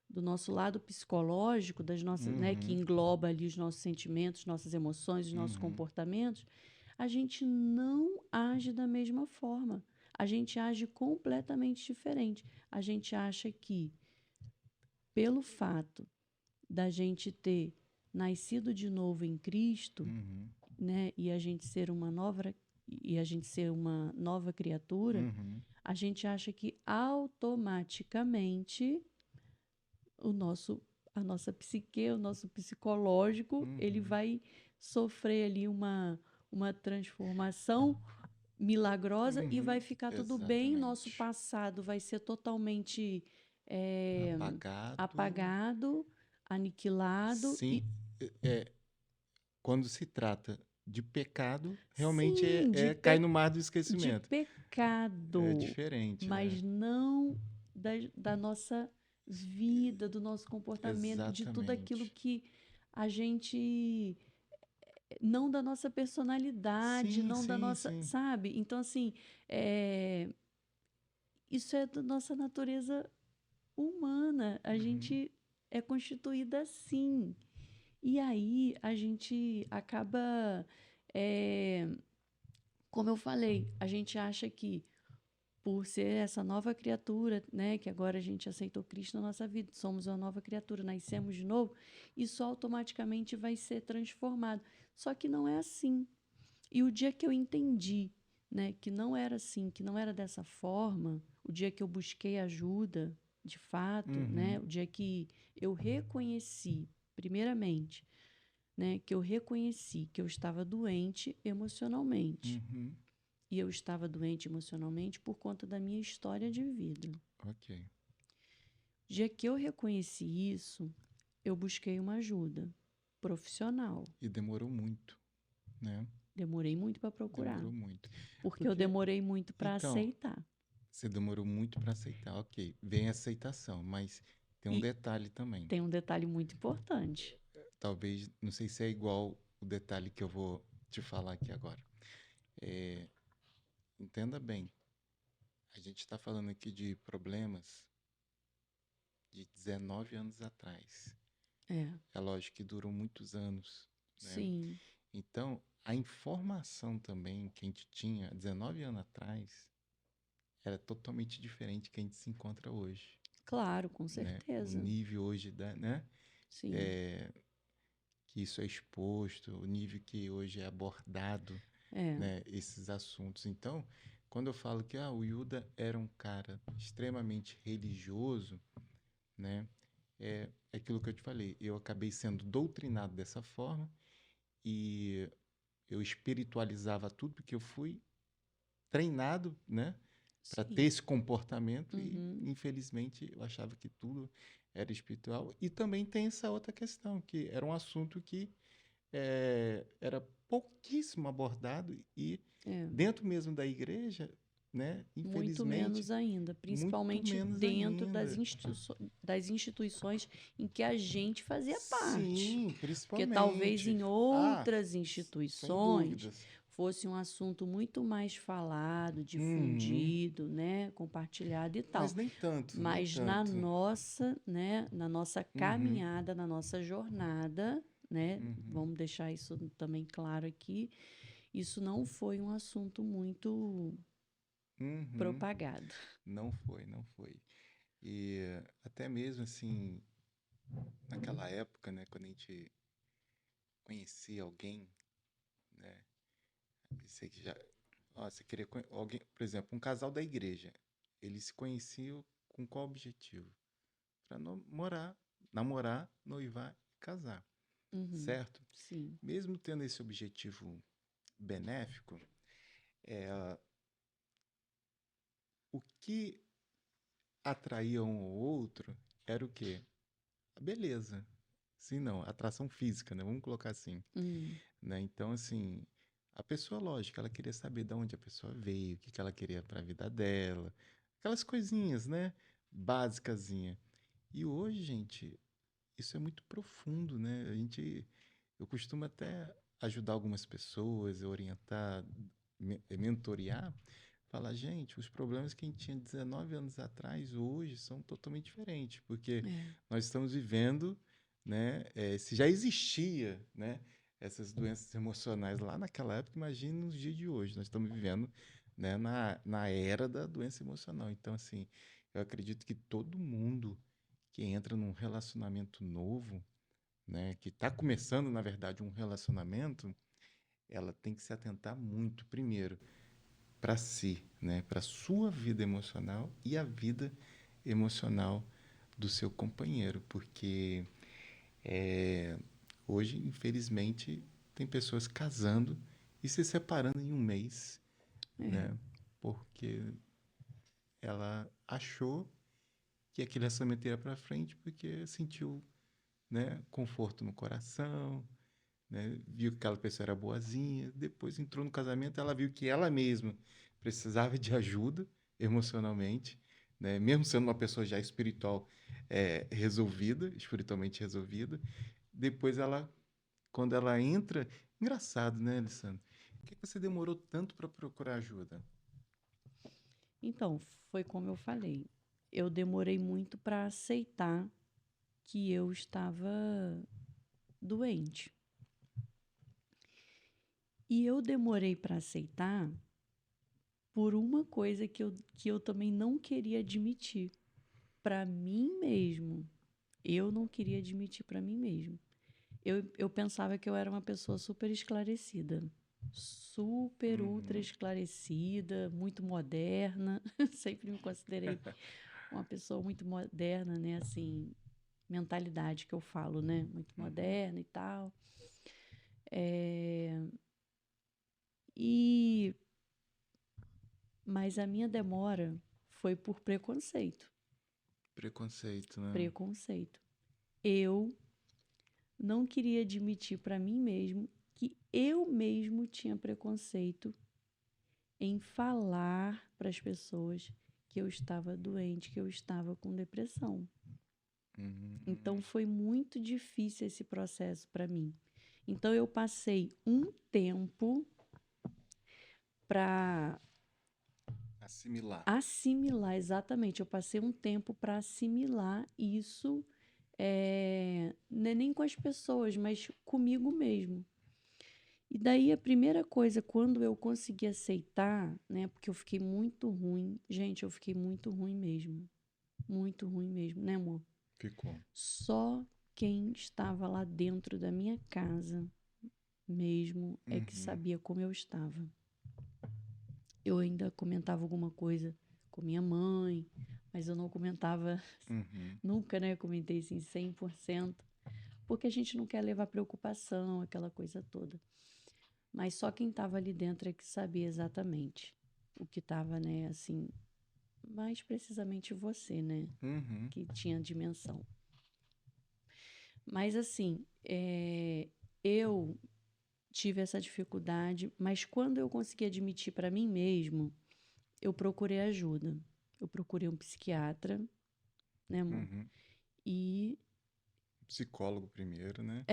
do nosso lado psicológico, das nossas, né, que uhum, engloba ali os nossos sentimentos, nossas emoções, os nossos uhum, comportamentos, a gente não age da mesma forma. A gente age completamente diferente. A gente acha que, pelo fato da gente ter nascido de novo em Cristo, uhum, né, e a gente ser uma nova criatura, uhum, a gente acha que automaticamente o nosso a nossa psique, o nosso psicológico, ele uhum, vai sofrer ali uma transformação milagrosa e vai uhum. ficar tudo bem, nosso Exatamente. passado vai ser totalmente eh, Apagado. apagado, aniquilado Sim, e é, quando se trata de pecado, realmente sim, cai no mar do de esquecimento. É pecado, diferente, né? mas não da nossa vida, do nosso comportamento, de tudo aquilo Exatamente. que a gente. Não da nossa personalidade, Sim, não da sim, nossa. sim. Sabe? Então, assim, é, isso é da nossa natureza humana. A Uhum, gente é constituída assim. E aí a gente acaba. é, Como eu falei, a gente acha que por ser essa nova criatura, né, que agora a gente aceitou Cristo na nossa vida, somos uma nova criatura, nascemos de novo, isso automaticamente vai ser transformado. Só que não é assim. E o dia que eu entendi, né, que não era assim, que não era dessa forma, o dia que eu busquei ajuda, de fato, né, uhum, o dia que eu reconheci, primeiramente, né, que eu reconheci que eu estava doente emocionalmente. uhum. E eu estava doente emocionalmente por conta da minha história de vida. Ok. Já que eu reconheci isso, eu busquei uma ajuda profissional. E demorou muito, né? Demorei muito para procurar, Demorou muito. porque eu Porque, demorei muito para então, aceitar. você demorou muito para aceitar. Ok, vem a aceitação, mas tem um E detalhe também. tem um detalhe muito importante. Talvez, não sei se é igual o detalhe que eu vou te falar aqui agora. É, entenda bem, a gente está falando aqui de problemas de 19 anos atrás. É, É lógico que durou muitos anos, né? sim, Então, a informação também que a gente tinha 19 anos atrás era totalmente diferente que a gente se encontra hoje, claro, com né? O certeza. nível hoje né? Sim, É, que isso é exposto, o nível que hoje é abordado, é, né? Esses assuntos. Então, quando eu falo que o Yuda era um cara extremamente religioso, né? É aquilo que eu te falei. Eu acabei sendo doutrinado dessa forma e eu espiritualizava tudo porque eu fui treinado, né, para ter sim. esse comportamento e Uhum, infelizmente eu achava que tudo era espiritual e também tem essa outra questão que era um assunto que era pouquíssimo abordado e é. dentro mesmo da igreja, né, Muito infelizmente menos ainda, muito principalmente menos dentro ainda. das instituições em que a gente fazia parte. Sim, Porque talvez principalmente. em Ah, outras sem instituições dúvidas. fosse um assunto muito mais falado, Uhum. difundido, né, compartilhado e Mas tal. nem tanto, nem Mas na tanto. nossa, né, na nossa Uhum, caminhada, na nossa jornada, né, uhum, vamos deixar isso também claro aqui, isso não foi um assunto muito uhum. propagado. Não foi, não foi. E até mesmo assim, naquela época, né, quando a gente conhecia alguém, né, você que já, você queria alguém, por exemplo, um casal da igreja, eles se conheciam com qual objetivo? Para namorar, noivar e casar. Uhum. certo? Sim. Mesmo tendo esse objetivo benéfico, é, o que atraía um ao outro era o quê? A beleza. Sim, não, atração física, né? Vamos colocar assim, Hum. né? Então, assim, a pessoa, lógico, ela queria saber de onde a pessoa veio, o que que ela queria para a vida dela, aquelas coisinhas, né? Básicasinha. E hoje, gente, isso é muito profundo, né? Eu costumo até ajudar algumas pessoas, orientar, mentorear, falar, gente, os problemas que a gente tinha 19 anos atrás, hoje, são totalmente diferentes, porque É. nós estamos vivendo, né? Se já existia, né? Essas doenças emocionais lá naquela época, imagine nos dias de hoje. Nós estamos vivendo, né, na era da doença emocional. Então, assim, eu acredito que todo mundo que entra num relacionamento novo, né, que está começando, na verdade, um relacionamento, ela tem que se atentar muito, primeiro, para si, né, para sua vida emocional e a vida emocional do seu companheiro, porque hoje, infelizmente, tem pessoas casando e se separando em um mês, É. né, porque ela achou que aquele relacionamento ia para frente porque sentiu, né, conforto no coração, né? Viu que aquela pessoa era boazinha, depois entrou no casamento, ela viu que ela mesma precisava de ajuda emocionalmente, né? Mesmo sendo uma pessoa já espiritual resolvida, espiritualmente resolvida, depois ela, quando ela entra, engraçado, né, Alessandro? Por que você demorou tanto para procurar ajuda? Então, foi como eu falei. Eu demorei muito para aceitar que eu estava doente. E eu demorei para aceitar por uma coisa que eu também não queria admitir para mim mesmo. Eu não queria admitir para mim mesmo. Eu pensava que eu era uma pessoa super esclarecida. Super, ultra Uhum, esclarecida, muito moderna. Sempre me considerei uma pessoa muito moderna, né? Assim, mentalidade que eu falo, né? Muito uhum, moderna e tal. É, e mas a minha demora foi por preconceito. preconceito, né? Preconceito. Eu não queria admitir para mim mesmo que eu mesmo tinha preconceito em falar para as pessoas que eu estava doente, que eu estava com depressão. Então Uhum, foi muito difícil esse processo para mim. Então eu passei um tempo para assimilar. assimilar, exatamente. Eu passei um tempo para assimilar isso, não é nem com as pessoas, mas comigo mesmo. E daí a primeira coisa, quando eu consegui aceitar, né? Porque eu fiquei muito ruim. Gente, eu fiquei muito ruim mesmo. Muito ruim mesmo, né, amor? Ficou. Só quem estava lá dentro da minha casa mesmo é que Uhum, sabia como eu estava. Eu ainda comentava alguma coisa com minha mãe, mas eu não comentava uhum. nunca, né? Comentei assim 100%, porque a gente não quer levar preocupação, aquela coisa toda. Mas só quem estava ali dentro é que sabia exatamente o que estava, né? Assim, mais precisamente você, né? Uhum. Que tinha dimensão. Mas assim, eu tive essa dificuldade, mas quando eu consegui admitir para mim mesmo, eu procurei ajuda. Eu procurei um psiquiatra, né, amor? Uhum. E Psicólogo primeiro, né?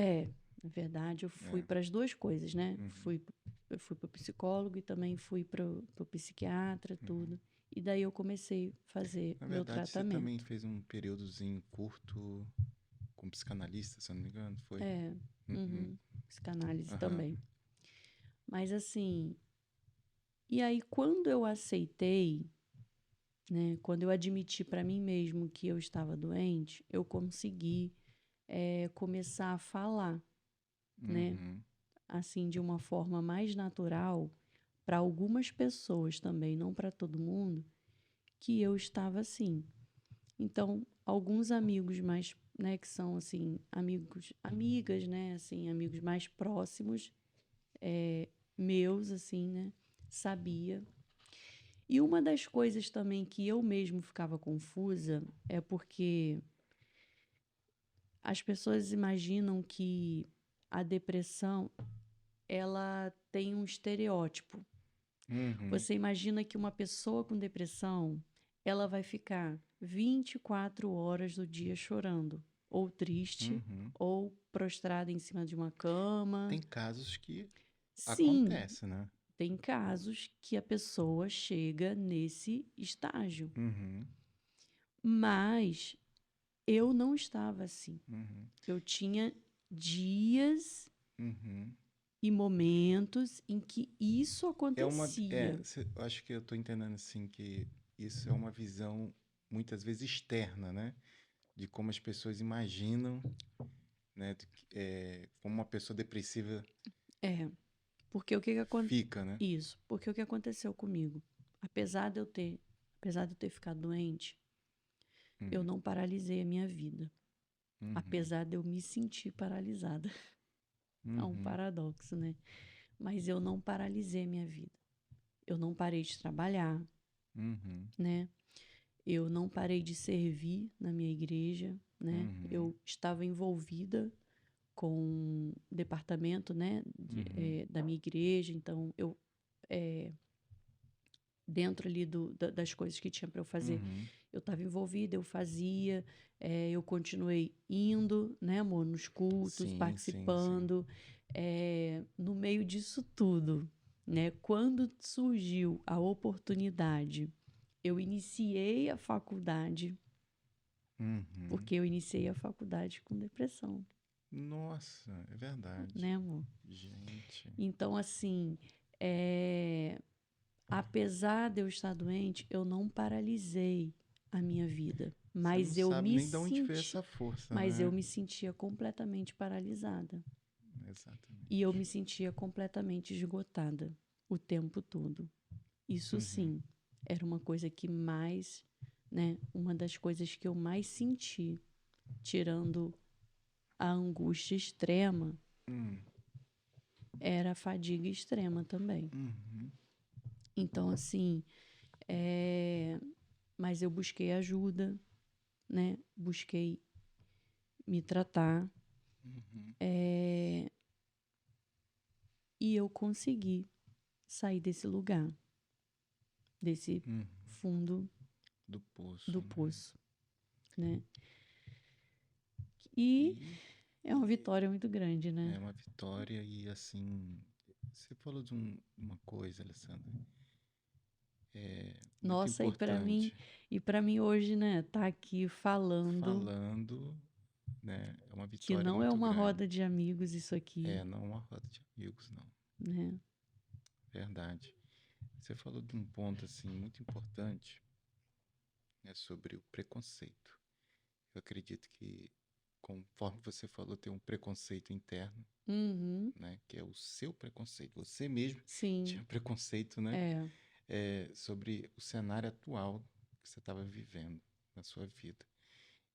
na verdade, eu fui É. para as duas coisas, né? Uhum. Eu fui para o psicólogo e também fui para o psiquiatra, Uhum. tudo. E daí eu comecei a fazer Na meu verdade, você também tratamento. fez um períodozinho curto com psicanalista, se eu não me engano, foi? É, Uhum. uhum, psicanálise Aham. também. Mas assim, e aí quando eu aceitei, né, quando eu admiti para mim mesmo que eu estava doente, eu consegui começar a falar, né, Uhum. assim de uma forma mais natural para algumas pessoas também, não para todo mundo, que eu estava assim. Então, alguns amigos mais, né, que são, assim, amigos, amigas, né, assim, amigos mais próximos, meus, assim, né, sabia. E uma das coisas também que eu mesmo ficava confusa é porque as pessoas imaginam que a depressão, ela tem um estereótipo. Uhum. Você imagina que uma pessoa com depressão, ela vai ficar 24 horas do dia chorando, ou triste, Uhum. ou prostrada em cima de uma cama. Tem casos que Sim, acontece, né? tem casos que a pessoa chega nesse estágio, Uhum. mas eu não estava assim. Uhum. Eu tinha dias Uhum. e momentos em que isso É, acontecia. eu acho que eu tô entendendo assim que isso é uma visão muitas vezes externa, né? De como as pessoas imaginam, né? Como uma pessoa depressiva É, porque o que que fica, né? isso, porque o que aconteceu comigo, apesar de eu ter, apesar de eu ter ficado doente, eu Hum. não paralisei a minha vida, Uhum. apesar de eu me sentir paralisada. É um Uhum. paradoxo, né? Mas eu não paralisei a minha vida. Eu não parei de trabalhar, Uhum. né? Eu não parei de servir na minha igreja, né? Uhum. Eu estava envolvida com o departamento, né, Uhum. da minha igreja, então eu, dentro ali das coisas que tinha para eu fazer, Uhum. eu estava envolvida, eu fazia, eu continuei indo, né, amor, nos cultos, Sim, sim, sim. participando, no meio disso tudo, né, quando surgiu a oportunidade, eu iniciei a faculdade, Uhum. porque eu iniciei a faculdade com depressão, Nossa, é verdade. né, amor? Gente, Então, assim, é, apesar de eu estar doente, eu não paralisei a minha vida, você não sabe nem de onde veio essa força, mas eu né? me sentia completamente paralisada e eu Exatamente. me sentia completamente esgotada o tempo todo. Isso Uhum. sim, era uma coisa que mais, né, uma das coisas que eu mais senti, tirando a angústia extrema, Hum. era a fadiga extrema também. Uhum. Então, assim, mas eu busquei ajuda, né? Busquei me tratar, Uhum. e eu consegui sair desse lugar, desse Uhum. fundo Do poço, do né? poço, né? E E é uma vitória muito grande, né? é uma vitória e assim, você falou de uma coisa, Alessandra, muito Nossa, importante. e para mim hoje, né, tá aqui falando Falando, né? É uma que vitória não é muito uma grande. roda de amigos isso aqui, É, não uma roda de amigos, não. né? Verdade. Você falou de um ponto assim muito importante, né, sobre o preconceito. Eu acredito que, conforme você falou, tem um preconceito interno, Uhum, né, que é o seu preconceito. Você mesmo sim, tinha preconceito, né, é, sobre o cenário atual que você estava vivendo na sua vida.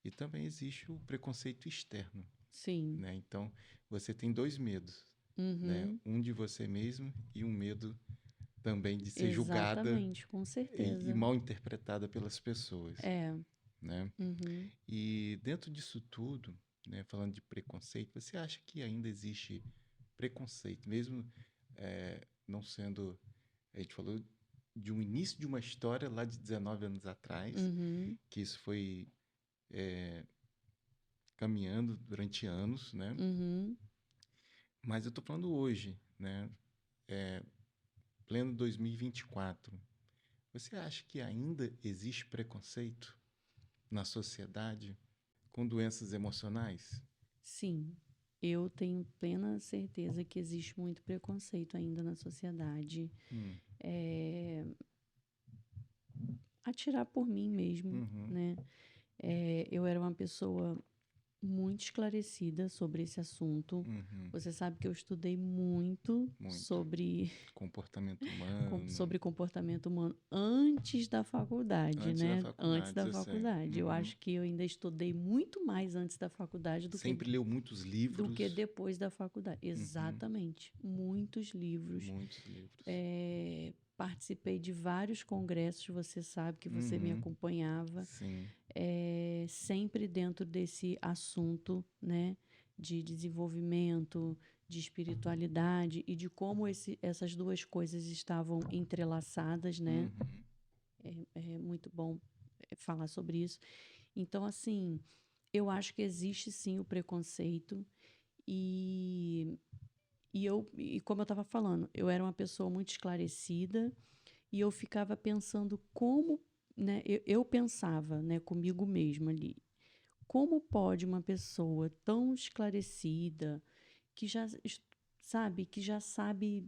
E também existe o preconceito externo, sim, né? Então, você tem dois medos, né? uhum, Um de você mesmo e um medo também de ser julgada exatamente, com e certeza, mal interpretada pelas pessoas, é, né? uhum. E dentro disso tudo, né, falando de preconceito, você acha que ainda existe preconceito, mesmo não sendo. A gente falou de um início de uma história lá de 19 anos atrás, Uhum, que isso foi caminhando durante anos, né? uhum. Mas eu estou falando hoje, né? Pleno 2024. Você acha que ainda existe preconceito na sociedade com doenças emocionais? Sim, eu tenho plena certeza que existe muito preconceito ainda na sociedade. Hum. É, atirar por mim mesmo, Uhum. né? Eu era uma pessoa muito esclarecida sobre esse assunto. Uhum. Você sabe que eu estudei muito Muito. sobre, Comportamento humano. sobre comportamento humano antes da faculdade, Antes da né? Antes faculdade, da eu sei. faculdade. Eu Uhum. acho que eu ainda estudei muito mais antes da faculdade Sempre leu muitos do que livros. depois da faculdade. Exatamente. Muitos livros. Muitos livros. Participei de vários congressos, você sabe que você me Uhum. acompanhava. Sim. Sempre dentro desse assunto, né, de desenvolvimento, de espiritualidade e de como essas duas coisas estavam entrelaçadas, né? Uhum. É muito bom falar sobre isso. Então, assim, eu acho que existe sim o preconceito e, e como eu estava falando, eu era uma pessoa muito esclarecida e eu ficava pensando como, né, eu pensava, né, comigo mesma ali, como pode uma pessoa tão esclarecida, que já sabe, que já sabe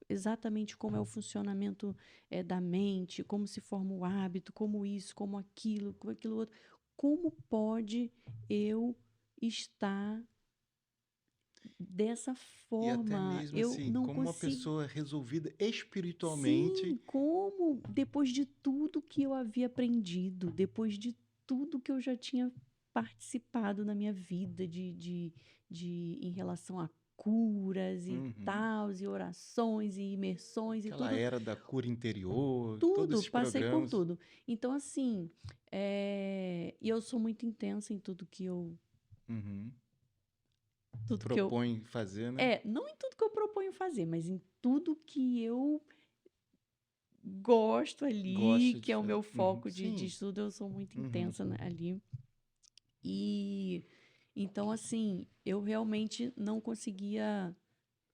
exatamente como é o funcionamento da mente, como se forma o hábito, como isso, como aquilo outro, como pode eu estar dessa E até forma? mesmo Eu assim, não como uma consigo. pessoa resolvida espiritualmente. Sim, como depois de tudo que eu havia aprendido, depois de tudo que eu já tinha participado na minha vida em relação a curas e Uhum. tal, e orações e imersões e Aquela tudo, era da cura interior, todos tudo, esses passei por programas. tudo. Então, assim, e eu sou muito intensa em Uhum. tudo que eu, Propõe fazer, né? não em tudo que eu proponho fazer, mas em tudo que eu gosto ali, Gosta de que é o fazer. meu Uhum. foco de Sim. estudo, eu sou muito Uhum. intensa ali. E então, assim, eu realmente não conseguia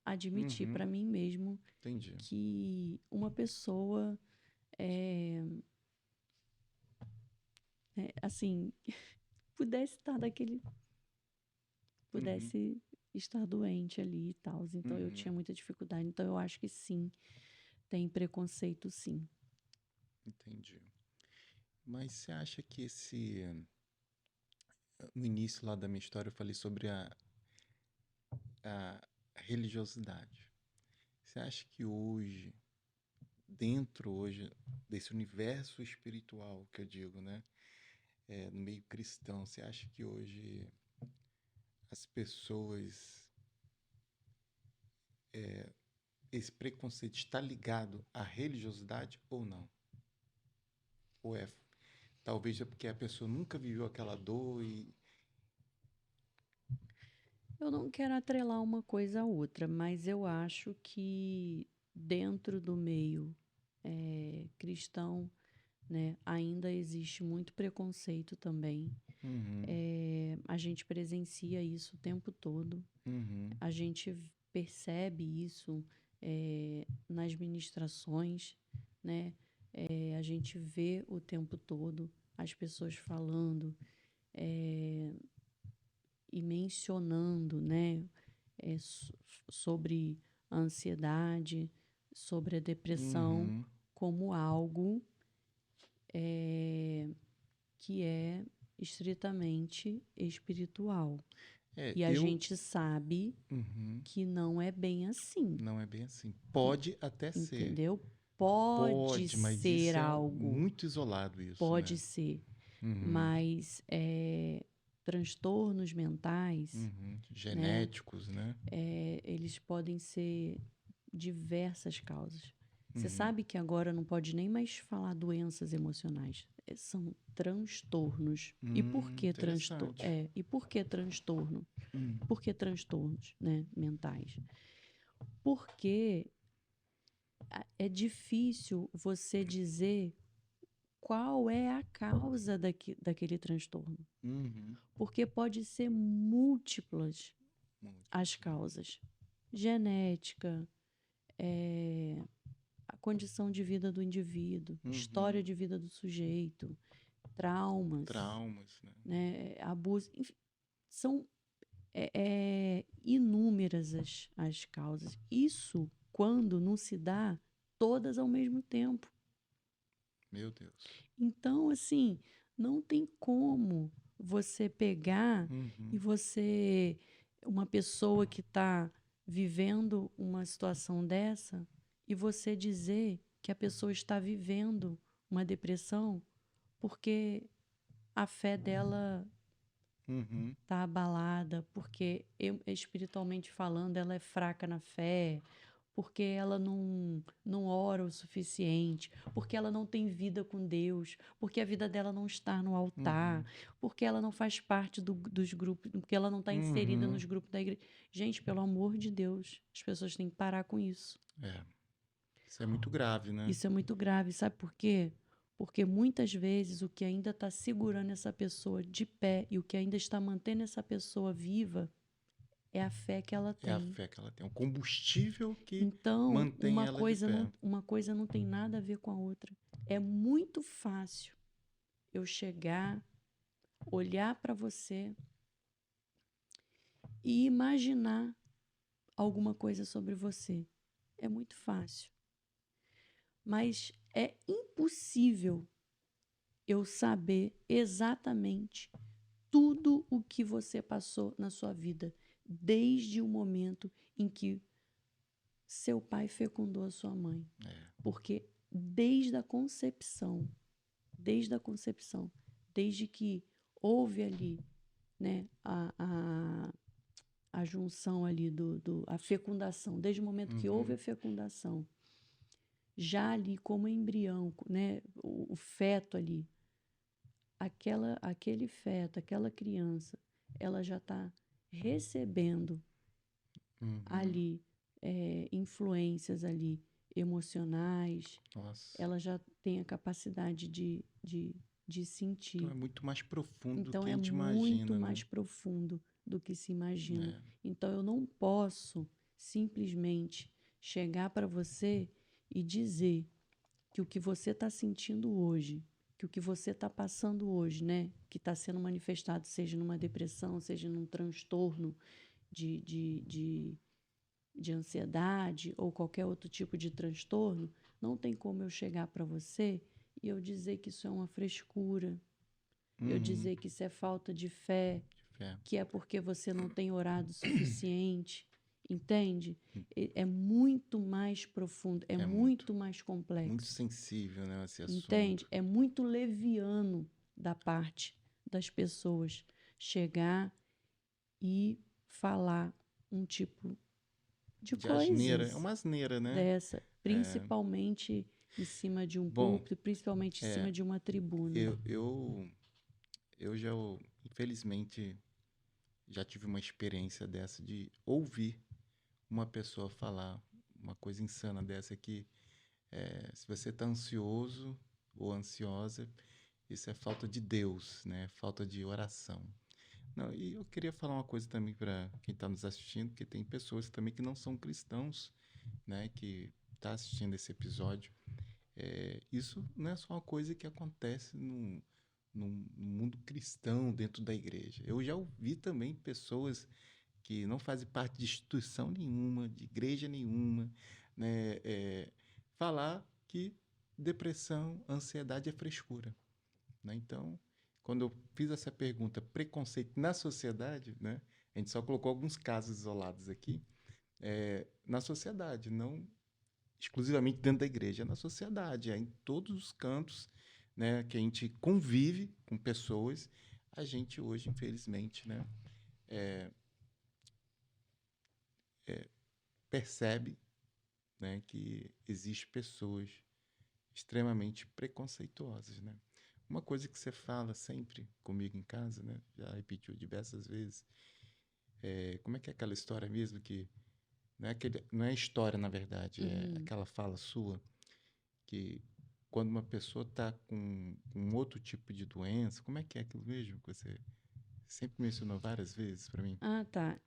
admitir Uhum. para mim mesmo Entendi. que uma pessoa, assim, pudesse estar Uhum. pudesse estar doente ali e tal. Então, eu Uhum. tinha muita dificuldade. Então, eu acho que sim, tem preconceito, sim. Entendi. Mas você acha que no início lá da minha história eu falei sobre a religiosidade. Você acha que hoje, dentro hoje desse universo espiritual que eu digo, né? No meio cristão, você acha que hoje as pessoas, esse preconceito está ligado à religiosidade ou não? Ou talvez é porque a pessoa nunca viveu aquela dor e... Eu não quero atrelar uma coisa à outra, mas eu acho que dentro do meio cristão, né, ainda existe muito preconceito também. Uhum. A gente presencia isso o tempo todo. Uhum. A gente percebe isso nas ministrações, né? A gente vê o tempo todo as pessoas falando e mencionando, né? é, so- Sobre a ansiedade, sobre a depressão, Uhum. como algo que é estritamente espiritual. E a Eu... gente sabe Uhum. que não é bem assim, Não é bem assim. Pode até ser. entendeu? Pode Pode, mas isso ser é algo, muito isolado isso, pode né? ser, Uhum. mas transtornos mentais, Uhum. né? Genéticos, né? Eles podem ser diversas causas. Você Uhum. sabe que agora não pode nem mais falar doenças emocionais. São transtornos. E por que transtorno? Interessante. E por que transtorno? Hum. Por que transtornos, né, mentais? Porque é difícil você dizer qual é a causa daquele transtorno. Uhum. Porque pode ser múltiplas as Múltiplos, né? causas. Genética, a condição de vida do indivíduo, história Uhum. de vida do sujeito, traumas, Traumas, né? né, abuso, enfim, são inúmeras as causas. Isso quando não se dá todas ao mesmo tempo. Meu Deus. Então, assim, não tem como você pegar e você, uma pessoa que está vivendo uma situação dessa, e você dizer que a pessoa está vivendo uma depressão porque a fé dela está abalada, porque espiritualmente falando ela é fraca na fé, porque ela não ora o suficiente, porque ela não tem vida com Deus, porque a vida dela não está no altar, porque ela não faz parte dos grupos, porque ela não está inserida nos grupos da igreja. Gente, pelo amor de Deus, as pessoas têm que parar com isso. Isso é muito grave, né? Isso é muito grave, sabe por quê? Porque muitas vezes o que ainda está segurando essa pessoa de pé e o que ainda está mantendo essa pessoa viva é a fé que ela É a tem. fé que ela tem. O combustível que Então, mantém ela de pé. uma coisa não tem nada a ver com a outra. É muito fácil eu chegar, olhar para você e imaginar alguma coisa sobre você. É muito fácil. Mas é impossível eu saber exatamente tudo o que você passou na sua vida, desde o momento em que seu pai fecundou a sua mãe. Porque desde a concepção, desde que houve ali, né, a junção ali, a fecundação, desde o momento que houve a fecundação, já ali como embrião, né, o feto ali, aquele feto, aquela criança, ela já está recebendo ali influências ali emocionais. Nossa. Ela já tem a capacidade de sentir. Então é muito mais profundo do Então que a é gente muito imagina, mais né? profundo do que se imagina. Então eu não posso simplesmente chegar para você e dizer que o que você está sentindo hoje, que o que você está passando hoje, né, que está sendo manifestado, seja numa depressão, seja num transtorno de ansiedade ou qualquer outro tipo de transtorno, não tem como eu chegar para você e eu dizer que isso é uma frescura, eu dizer que isso é falta de fé, que é porque você não tem orado o suficiente, entende? É muito mais profundo, é muito mais Muito complexo, sensível, né, esse entende? assunto. É muito leviano da parte das pessoas chegar e falar um tipo de De asneira. É coisas uma asneira, né? dessa, principalmente em cima de um Bom, púlpito, principalmente em cima de uma tribuna. eu já, infelizmente, já tive uma experiência dessa de ouvir uma pessoa falar uma coisa insana dessa que se você está ansioso ou ansiosa, isso é falta de Deus, né? Falta de oração. Não, e eu queria falar uma coisa também para quem está nos assistindo, que tem pessoas também que não são cristãos, né? Que está assistindo esse episódio. Isso não é só uma coisa que acontece no mundo cristão dentro da igreja. Eu já ouvi também pessoas que não fazem parte de instituição nenhuma, de igreja nenhuma, né, falar que depressão, ansiedade é frescura. Né? Então, quando eu fiz essa pergunta, preconceito na sociedade, né, a gente só colocou alguns casos isolados aqui, na sociedade, não exclusivamente dentro da igreja, é na sociedade, é em todos os cantos, né, que a gente convive com pessoas, a gente hoje, infelizmente, né, percebe, né, que existem pessoas extremamente preconceituosas, né? Uma coisa que você fala sempre comigo em casa, né, já repetiu diversas vezes, como é que é aquela história mesmo que não é história na verdade, é aquela fala sua que quando uma pessoa está com um outro tipo de doença, como é que é aquilo mesmo que você sempre mencionou várias vezes para mim? Ah, tá.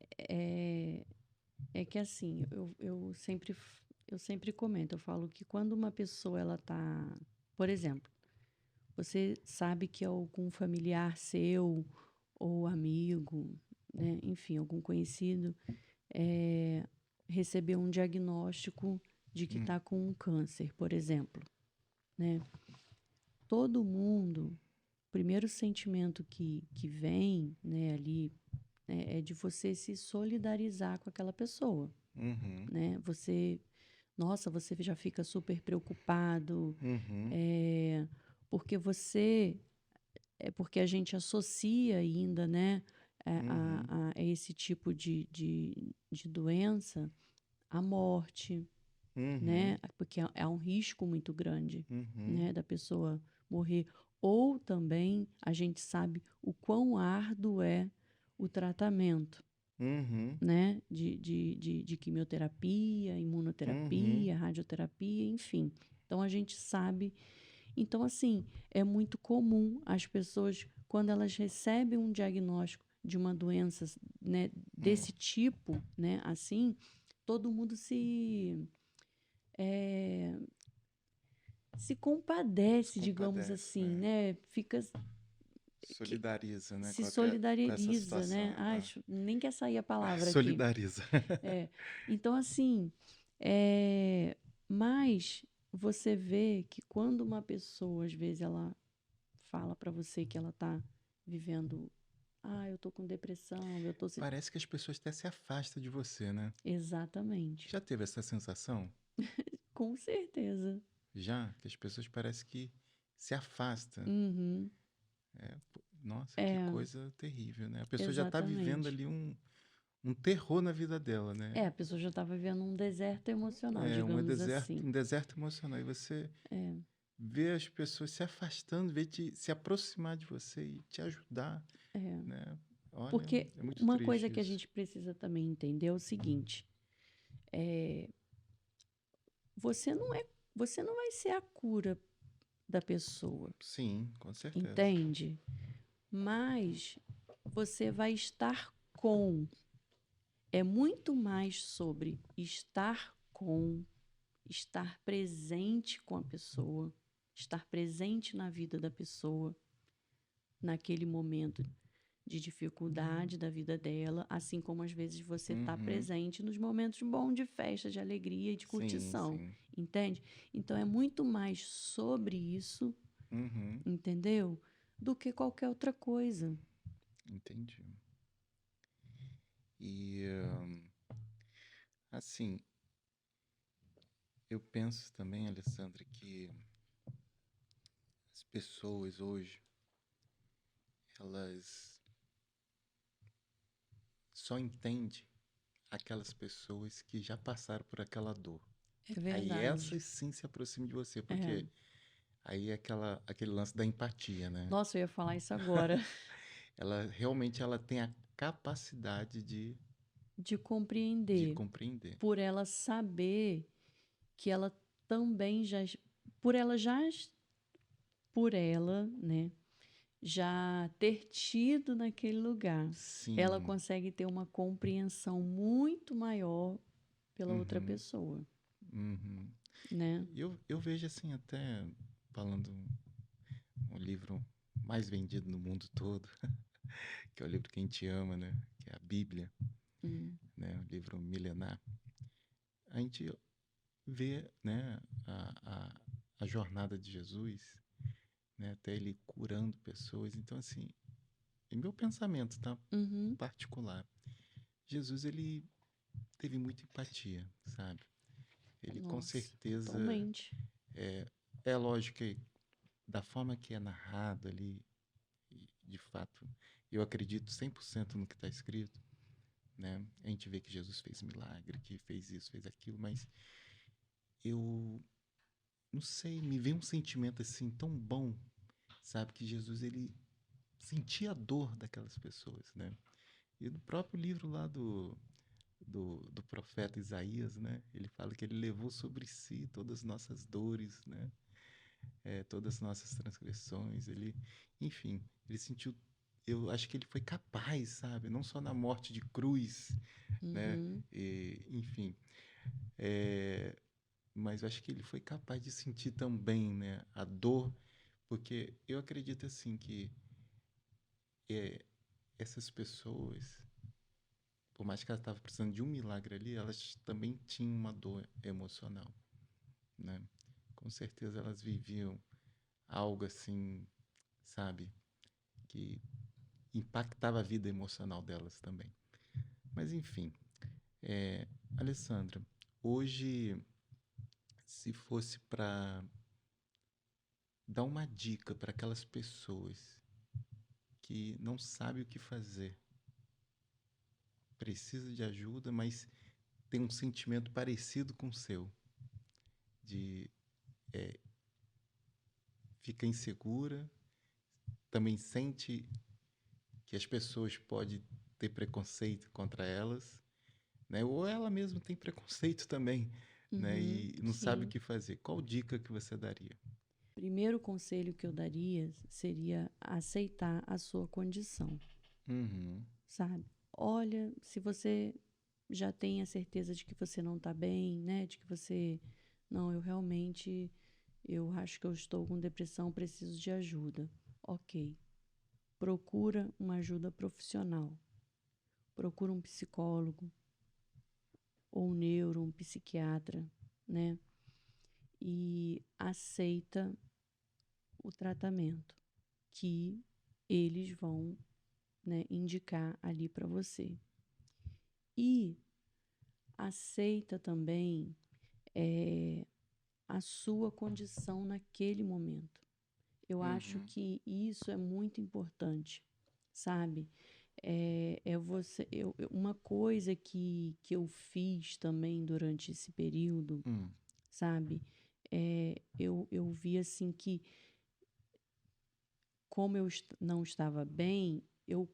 É que assim, eu sempre comento, eu falo que quando uma pessoa ela tá, por exemplo, você sabe que algum familiar seu ou amigo, né, enfim, algum conhecido, recebeu um diagnóstico de que está com um câncer, por exemplo, né? Todo mundo, primeiro sentimento que vem, né, ali, é de você se solidarizar com aquela pessoa, Uhum. né? Nossa, você já fica super preocupado, Uhum. é, porque porque a gente associa ainda, né, Uhum. a esse tipo de doença a morte, Uhum. né? Porque é um risco muito grande, Uhum. né, da pessoa morrer. Ou também a gente sabe o quão árduo é o tratamento, Uhum. né, de quimioterapia, Uhum. imunoterapia, radioterapia, enfim. Então a gente sabe. Então, assim, é muito comum as pessoas, quando elas recebem um diagnóstico de uma doença, né, Hum. desse tipo, né, assim, todo mundo eh, se Se compadece, digamos compadece, assim, né? né? Que- Solidariza, né? Se Com essa solidariza, né? situação. Ai, Ah. nem quer sair a palavra aqui. Solidariza. É. Então, assim, é, mas você vê que quando uma pessoa, às vezes, ela fala para você que ela tá vivendo, eu tô com depressão, eu tô se... Parece que as pessoas até se afastam de você, né? Exatamente. Já teve essa sensação? Com certeza. Já? Que as pessoas parecem que se afastam. Uhum. Nossa, que É, coisa terrível, né? A pessoa já está vivendo exatamente. ali um terror na vida dela, né? É, a pessoa já tá vivendo um deserto emocional, É digamos assim. um deserto emocional. E você É, vê as pessoas se afastando, vê se aproximar de você e te ajudar, é. né? Olha, Porque é muito uma coisa triste que a isso. gente precisa também entender é o seguinte: é, você não é, você não vai ser a cura da pessoa, Sim, com certeza. entende? Mas você vai estar com. É muito mais sobre estar com, estar presente com a pessoa, estar presente na vida da pessoa, naquele momento de dificuldade da vida dela, assim como às vezes você está Uhum. presente nos momentos bons de festa, de alegria e de Sim, curtição, sim. entende? Então é muito mais sobre isso, Uhum. entendeu? Do que qualquer outra coisa. Entendi. E, assim, eu penso também, Alessandra, que as pessoas hoje, elas só entendem aquelas pessoas que já passaram por aquela dor. É Aí verdade. essas sim se aproximam de você, É. porque aí é aquele lance da empatia, né? Nossa, eu ia falar isso agora. Ela realmente ela tem a capacidade De de compreender, compreender. por ela saber que ela também já, por ela já, por ela, né, já ter tido naquele lugar, ela Sim. consegue ter uma compreensão muito maior pela outra Uhum, pessoa, uhum. né? Eu vejo assim, até falando o livro mais vendido no mundo todo, que é o livro que a gente ama, né? Que é a Bíblia, Hum, né? O livro milenar. A gente vê, né, a jornada de Jesus, né? Até ele curando pessoas. Então, assim, em meu pensamento, tá? uhum, Particular, Jesus, ele teve muita empatia, sabe? Ele com nossa, certeza, totalmente. é lógico que da forma que é narrado ali, de fato, eu acredito 100% no que está escrito, né? A gente vê que Jesus fez milagre, que fez isso, fez aquilo, mas eu não sei, me vem um sentimento assim tão bom, sabe? Que Jesus, ele sentia a dor daquelas pessoas, né? E no próprio livro lá do profeta Isaías, né? Ele fala que ele levou sobre si todas as nossas dores, né? Todas as nossas transgressões. Enfim, ele sentiu. Eu acho que ele foi capaz, sabe? Não só na morte de cruz, né? Uhum, Enfim, é, mas eu acho que ele foi capaz de sentir também, né? A dor, porque eu acredito assim que é, essas pessoas, por mais que elas estavam precisando de um milagre ali, elas também tinham uma dor emocional, né? Com certeza elas viviam algo assim, sabe? que impactava a vida emocional delas também. Mas enfim, Alessandra, hoje, se fosse para dar uma dica para aquelas pessoas que não sabem o que fazer, precisa de ajuda, mas tem um sentimento parecido com o seu, de fica insegura, também sente que as pessoas podem ter preconceito contra elas, né? Ou ela mesma tem preconceito também, né? Uhum, E não sabe o sim. que fazer. Qual dica que você daria? Primeiro conselho que eu daria seria aceitar a sua condição, Uhum, sabe? Olha, se você já tem a certeza de que você não está bem, né? De que você, não, eu realmente, eu acho que eu estou com depressão, preciso de ajuda. Ok. Procura uma ajuda profissional. Procura um psicólogo ou um neuro, um psiquiatra, né? E aceita o tratamento que eles vão, né, indicar ali para você. E aceita também a sua condição naquele momento. Eu acho uhum, que isso é muito importante, sabe? Uma coisa que eu fiz também durante esse período, hum, sabe? Eu vi assim que, como não estava bem, eu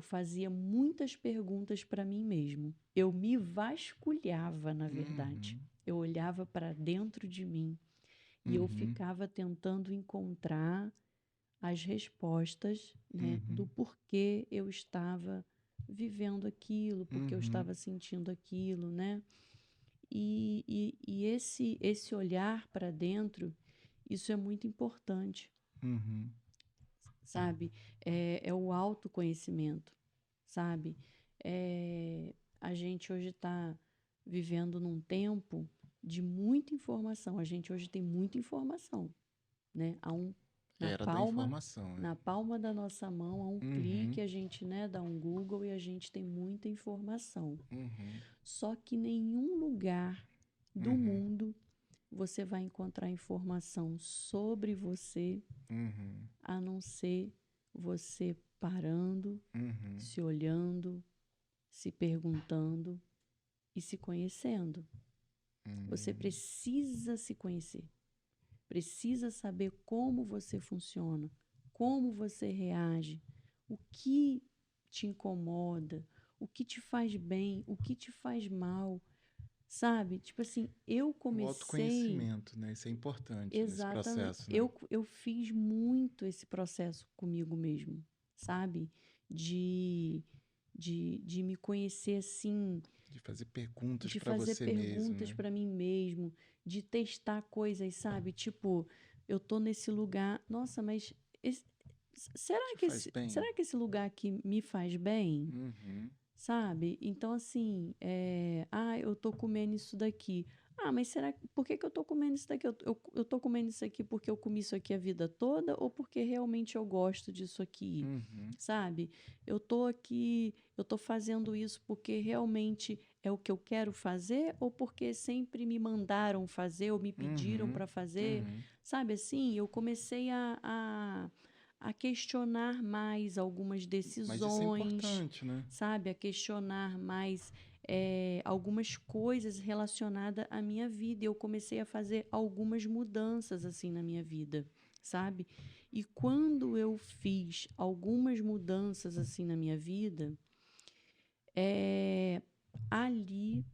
fazia muitas perguntas para mim mesmo. Eu me vasculhava, na verdade. uhum, Eu olhava para dentro de mim e eu uhum, ficava tentando encontrar as respostas, né, do uhum, porquê eu estava vivendo aquilo, porque eu uhum, estava sentindo aquilo, né? E esse olhar para dentro, isso é muito importante, uhum, sabe? É o autoconhecimento, sabe? A gente hoje está vivendo num tempo de muita informação. A gente hoje tem muita informação, né? Na Era da palma, informação, né? na palma da nossa mão, a um Uhum, clique, a gente, né, dá um Google e a gente tem muita informação. uhum, Só que nenhum lugar do uhum, mundo você vai encontrar informação sobre você, uhum, a não ser você parando, uhum, se olhando, se perguntando e se conhecendo. Você uhum. precisa se conhecer, precisa saber como você funciona, como você reage, o que te incomoda, o que te faz bem, o que te faz mal, sabe? Tipo assim, eu O comecei. autoconhecimento, né? Isso é importante nesse Exatamente. processo, né? Eu fiz muito esse processo comigo mesmo, sabe? De, de me conhecer assim, De fazer perguntas de para fazer você mesmo, perguntas né? para mim mesmo, de testar coisas, sabe? Tipo, eu tô nesse lugar, nossa, mas esse- Te faz bem? será que esse lugar aqui me faz bem? Uhum, Sabe? Então, assim, eu tô comendo isso daqui. Ah, mas por que que eu tô comendo isso daqui? Eu tô comendo isso aqui porque eu comi isso aqui a vida toda ou porque realmente eu gosto disso aqui? uhum, Sabe? Eu tô fazendo isso porque realmente é o que eu quero fazer ou porque sempre me mandaram fazer ou me pediram uhum, para fazer? uhum. Sabe assim? Eu comecei a questionar mais algumas Mas isso é decisões, importante, né? sabe? A questionar mais algumas coisas relacionadas à minha vida. Eu comecei a fazer algumas mudanças assim na minha vida, sabe? E quando eu fiz algumas mudanças assim na minha vida, ali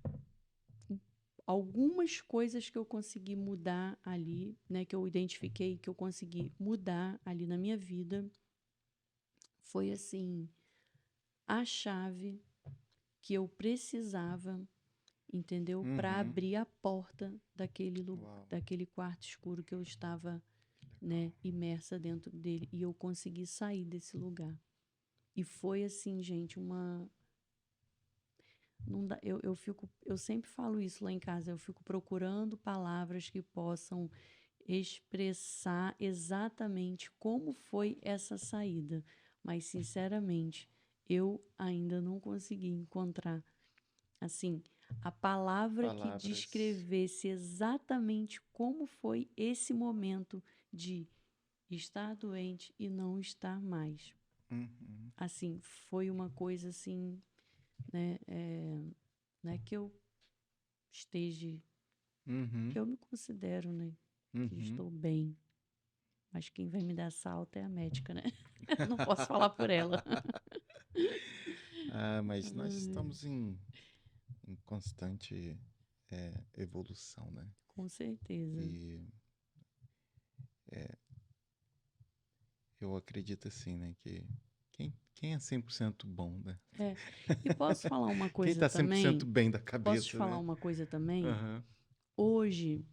algumas coisas que eu consegui mudar ali, né, que eu identifiquei que eu consegui mudar ali na minha vida, foi assim, a chave que eu precisava, entendeu? Para Uhum. abrir a porta Uau, daquele quarto escuro que eu estava, que legal. né, imersa dentro dele. E eu consegui sair desse lugar. E foi assim, gente, uma. Não dá, eu sempre falo isso lá em casa, eu fico procurando palavras que possam expressar exatamente como foi essa saída. mas sinceramente, eu ainda não consegui encontrar, assim, a palavra que Palavras. descrevesse exatamente como foi esse momento de estar doente e não estar mais. Uhum. Assim, foi uma coisa assim, né? Não é que eu esteja, Uhum. que eu me considero, né? Que Uhum. estou bem. Mas quem vai me dar essa alta é a médica, né? Não posso falar por ela. Mas nós estamos em constante evolução, né? Com certeza. E eu acredito assim, né? Que quem é 100% bom, né? E posso falar uma Quem coisa tá 100% também? bem da Posso te cabeça, falar né? uma coisa também? Aham. Hoje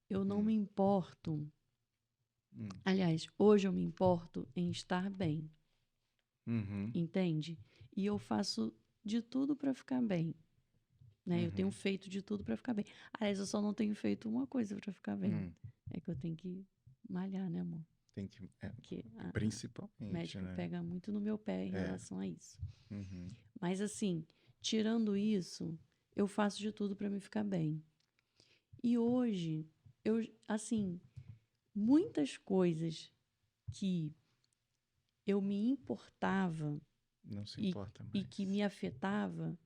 eu não me importo. Hum. Aliás, hoje eu me importo em estar bem, Uhum. entende? E eu faço de tudo para ficar bem, né? Eu tenho Uhum. feito de tudo para ficar bem. Aliás, eu só não tenho feito uma coisa para ficar bem. Hum. É que eu tenho que malhar, né, amor? Tem que. Porque a Principalmente, médica né? pega muito no meu pé em É. relação a isso. Uhum. Mas assim, tirando isso, eu faço de tudo para me ficar bem. E hoje, assim, muitas coisas que eu me importava Não se e, importa e mais. que me afetava,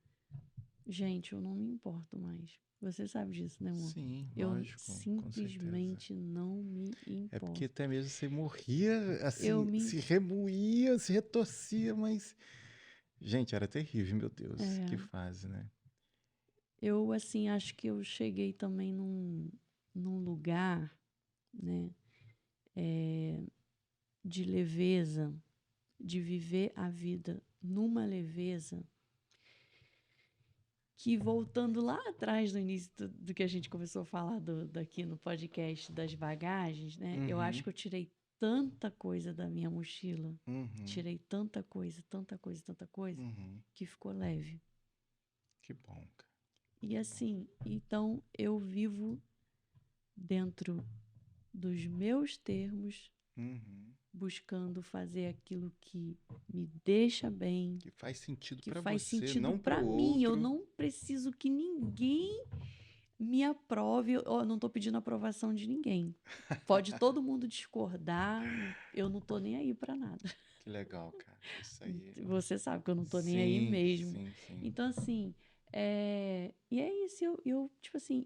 gente, eu não me importo mais. Você sabe disso, né, amor? Sim, Eu lógico, com certeza. simplesmente não me É porque importo. até mesmo você morria, Eu assim, me. se remoía, se retorcia, mas. Gente, era terrível, meu Deus. Que fase, né? Eu, assim, acho que eu cheguei também num lugar, né, de leveza, de viver a vida numa leveza, que voltando lá atrás no início do que a gente começou a falar daqui no podcast das bagagens, né? Eu acho Uhum. que eu tirei tanta coisa da minha mochila, Uhum. tirei tanta coisa, tanta coisa, tanta coisa, Uhum. que ficou leve. Que bom, cara. E assim, então eu vivo dentro dos meus termos, Uhum. buscando fazer aquilo que me deixa bem, Que faz sentido que pra faz você, sentido não pro para mim. Eu outro. não preciso que ninguém me aprove. Eu não estou pedindo aprovação de ninguém. Pode todo mundo discordar, eu não estou nem aí para nada. Que legal, cara. Isso aí. Você sabe que eu não estou nem aí Sim, mesmo. sim, sim. Então, assim, e é isso. Tipo assim,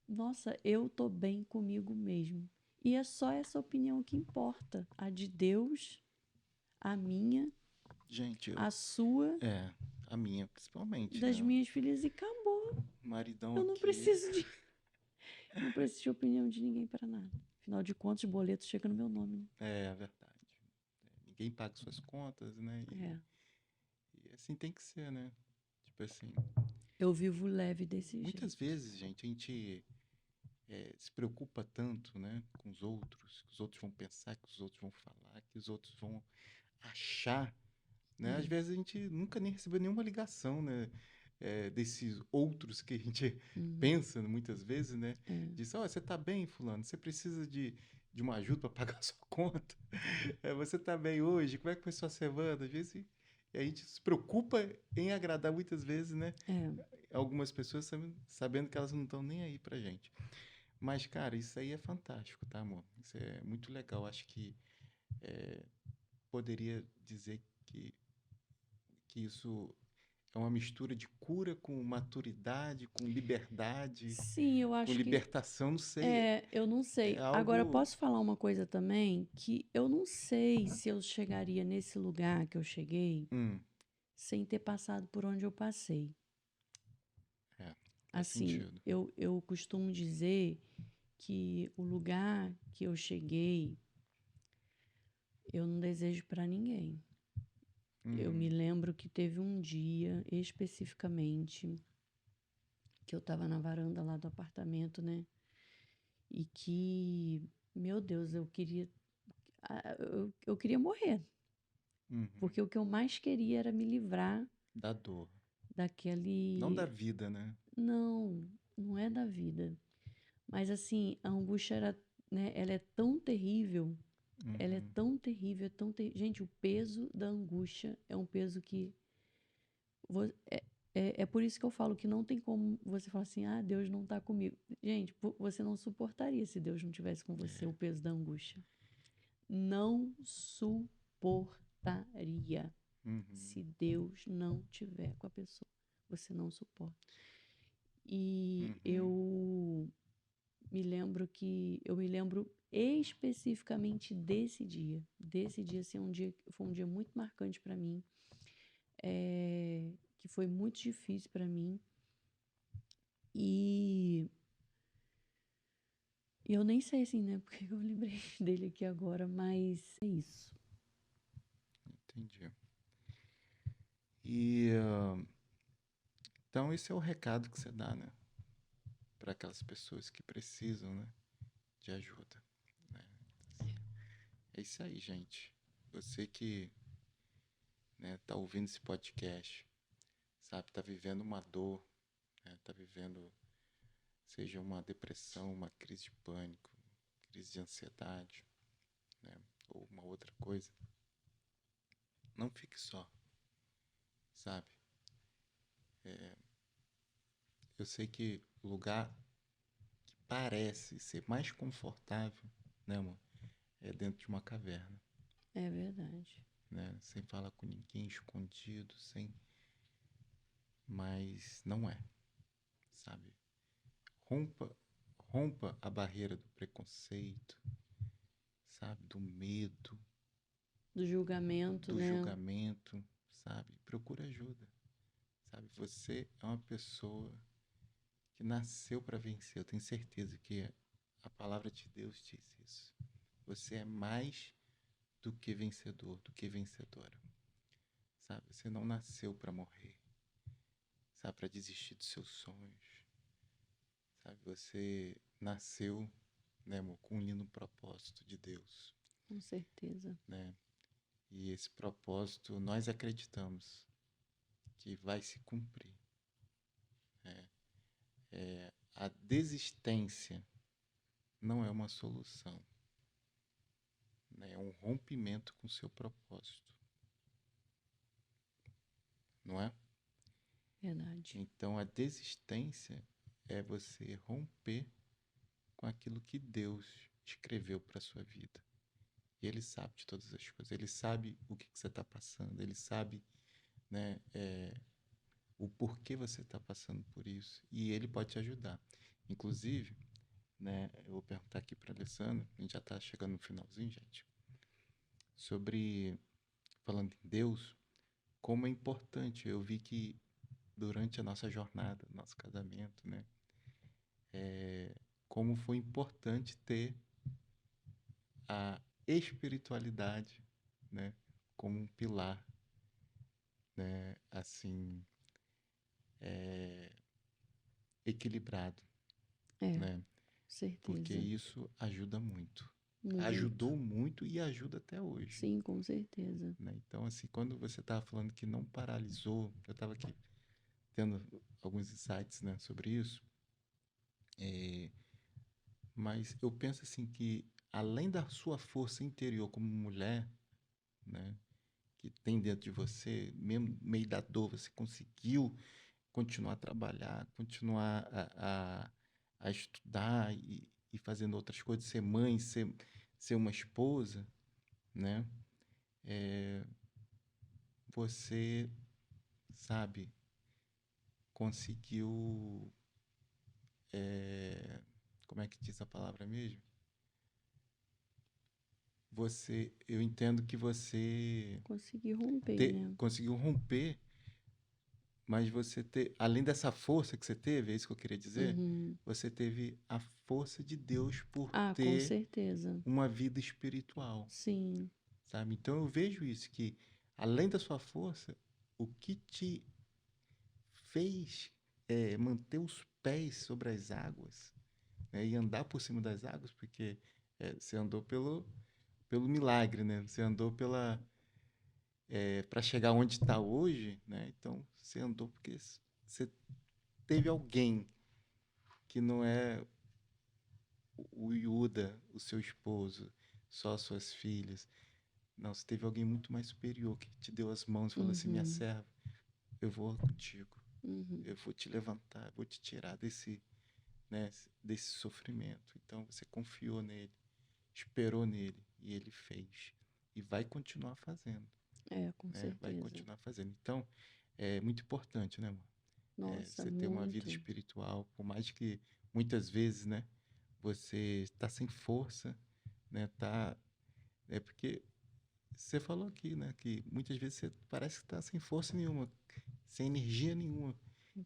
nossa, eu tô bem comigo mesmo. E é só essa opinião que importa. A de Deus, a minha, Gente, a sua, a minha principalmente, das né? minhas filhas e acabou. O maridão Eu não aqui. preciso de, não preciso de opinião de ninguém para nada. Afinal de contas, o boleto chega no meu nome, né? É verdade. Ninguém paga suas contas, né? É. E assim tem que ser, né? Tipo assim, Eu vivo leve desse muitas jeito. vezes, gente, a gente se preocupa tanto, né, com os outros, que os outros vão pensar, que os outros vão falar, que os outros vão achar, né? Às vezes a gente nunca nem recebeu nenhuma ligação, né, desses outros que a gente Uhum. pensa muitas vezes, né? Diz, ó, você tá bem, fulano? Você precisa de uma ajuda para pagar a sua conta? Você tá bem hoje? Como é que foi sua semana? Às vezes a gente se preocupa em agradar muitas vezes, né? É. Algumas pessoas sabendo que elas não estão nem aí pra gente. Mas, cara, isso aí é fantástico, tá, amor? Isso é muito legal. Acho que poderia dizer que isso é uma mistura de cura com maturidade, com liberdade, Sim, eu com acho que libertação, não sei. eu não É sei. Agora, algo. posso falar uma coisa também? Que eu não sei se eu chegaria nesse lugar que eu cheguei Hum, sem ter passado por onde eu passei. faz Assim, sentido. eu costumo dizer que o lugar que eu cheguei, eu não desejo para ninguém. Eu me Uhum, lembro que teve um dia especificamente que eu estava na varanda lá do apartamento, né? E que, meu Deus, eu queria morrer, uhum. porque o que eu mais queria era me livrar Da dor. Não da daquele. vida, né? Não, não é da vida. Mas assim, a angústia era, né, ela é tão terrível Ela é Uhum. tão terrível, é tão Gente, o peso da angústia é um peso que é por isso que eu falo que não tem como você falar assim, ah, Deus não está comigo. Gente, você não suportaria se Deus não tivesse com você o peso da angústia. Não suportaria Uhum. se Deus não tiver com a pessoa. Você não suporta. E Uhum. eu me lembro especificamente desse dia. Desse dia, assim, foi um dia muito marcante para mim, que foi muito difícil para mim. E eu nem sei assim, né? Porque eu lembrei dele aqui agora, mas é isso. Entendi. E então esse é o recado que você dá, né, para aquelas pessoas que precisam, né, de ajuda, né? É isso aí, gente. Você que, né, tá ouvindo esse podcast, sabe, tá vivendo uma dor, né, tá vivendo, seja uma depressão, uma crise de pânico, crise de ansiedade, né, ou uma outra coisa, não fique só, sabe? Eu sei que o lugar que parece ser mais confortável, né, amor, é dentro de uma caverna, É verdade. né, sem falar com ninguém, escondido, sem, mas não é, sabe? Rompa, rompa a barreira do preconceito, sabe? Do medo, Do julgamento, do né? julgamento, sabe? Procura ajuda, sabe? Você é uma pessoa que nasceu para vencer. Eu tenho certeza que a palavra de Deus diz isso. Você é mais do que vencedor, do que vencedora, sabe? Você não nasceu para morrer, sabe? Para desistir dos seus sonhos, sabe? Você nasceu, né, amor, com um lindo propósito de Deus, Com certeza. né? E esse propósito nós acreditamos que vai se cumprir. Né? A desistência não é uma solução, né? É um rompimento com o seu propósito, não é? Verdade. Então a desistência é você romper com aquilo que Deus escreveu para sua vida. E Ele sabe de todas as coisas. Ele sabe o que você está passando. Ele sabe, né, o porquê você está passando por isso. E Ele pode te ajudar. Inclusive, né, eu vou perguntar aqui para a Alessandra, a gente já está chegando no finalzinho, gente, sobre, falando em Deus, como é importante. Eu vi que durante a nossa jornada, nosso casamento, né, como foi importante ter a espiritualidade, né, como um pilar, né, assim, equilibrado, É, né, porque certeza. isso ajuda muito. Muito. Ajudou muito e ajuda até hoje. Sim, com certeza. Né? Então, assim, quando você estava falando que não paralisou, eu estava aqui tendo alguns insights, né, sobre isso, é, mas eu penso assim que além da sua força interior como mulher, né, que tem dentro de você, mesmo no meio da dor, você conseguiu continuar a trabalhar, continuar a estudar e fazendo outras coisas, ser mãe, ser uma esposa, né? Você, sabe, conseguiu, como é que diz a palavra mesmo? Eu entendo que você Consegui romper, né? conseguiu romper, mas além dessa força que você teve, é isso que eu queria dizer, Uhum. você teve a força de Deus por Ah, com ter certeza. uma vida espiritual, Sim, sabe? Então eu vejo isso, que além da sua força, o que te fez manter os pés sobre as águas, né, e andar por cima das águas, porque você andou pelo milagre, né? Você andou para chegar onde está hoje, né? Então você andou porque você teve alguém que não é o Yuda, o seu esposo, só as suas filhas. Não, você teve alguém muito mais superior que te deu as mãos e falou assim: minha Uhum, serva, eu vou contigo. uhum. Eu vou te levantar, vou te tirar desse, né, desse sofrimento. Então você confiou nele, esperou nele e ele fez. E vai continuar fazendo, É, com né? Vai certeza. continuar fazendo. Então, é muito importante, né, amor? Nossa, Você ter uma vida muito. espiritual, por mais que muitas vezes, né, você está sem força, né, tá, é porque você falou aqui, né, que muitas vezes você parece que está sem força nenhuma, sem energia nenhuma.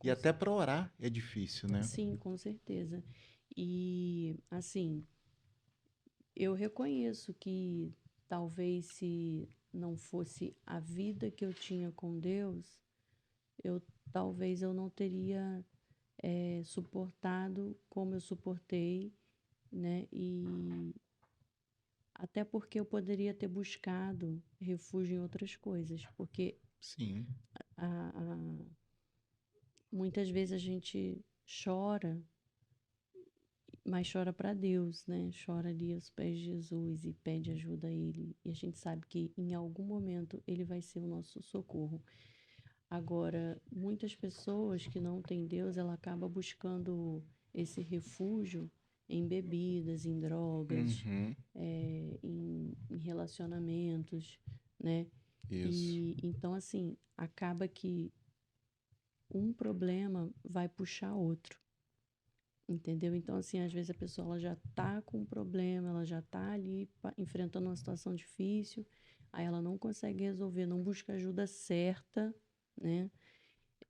E Com até para orar é difícil, né? Sim, com certeza. E, assim, eu reconheço que talvez se não fosse a vida que eu tinha com Deus, eu talvez eu não teria suportado como eu suportei, né? E até porque eu poderia ter buscado refúgio em outras coisas, porque Sim. muitas vezes a gente chora, mas chora para Deus, né? Chora ali aos pés de Jesus e pede ajuda a Ele. E a gente sabe que em algum momento Ele vai ser o nosso socorro. Agora, muitas pessoas que não têm Deus, ela acaba buscando esse refúgio em bebidas, em drogas, Uhum. em relacionamentos, né? Isso. E então, assim, acaba que um problema vai puxar outro. Entendeu? Então, assim, às vezes a pessoa ela já tá com um problema, ela já tá ali enfrentando uma situação difícil, aí ela não consegue resolver, não busca ajuda certa, né?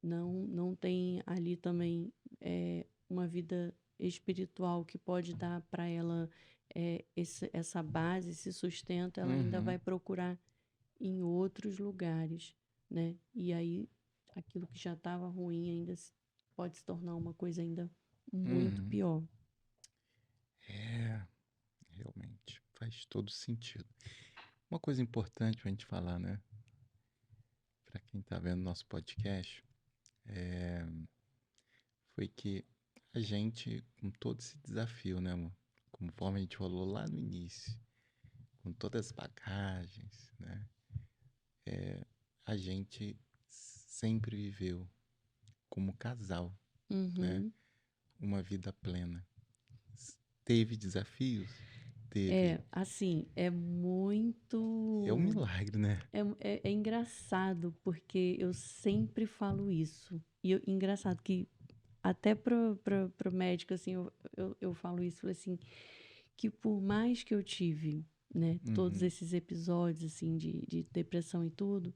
Não tem ali também uma vida espiritual que pode dar para ela essa base, esse sustento, ela ainda Uhum. vai procurar em outros lugares, né? E aí aquilo que já estava ruim ainda pode se tornar uma coisa ainda muito Uhum. pior. É, realmente faz todo sentido. Uma coisa importante pra gente falar, né? Pra quem tá vendo nosso podcast, foi que a gente, com todo esse desafio, né, amor? Conforme a gente falou lá no início, com todas as bagagens, né? A gente sempre viveu como casal, né? Uhum. Uma vida plena. Teve desafios? Teve. É, assim, é É um muito. milagre, né? É engraçado, porque eu sempre falo isso. E engraçado que até pro médico, assim, eu falo isso, falo assim, que por mais que eu tive, né, todos Uhum. esses episódios, assim, de depressão e tudo,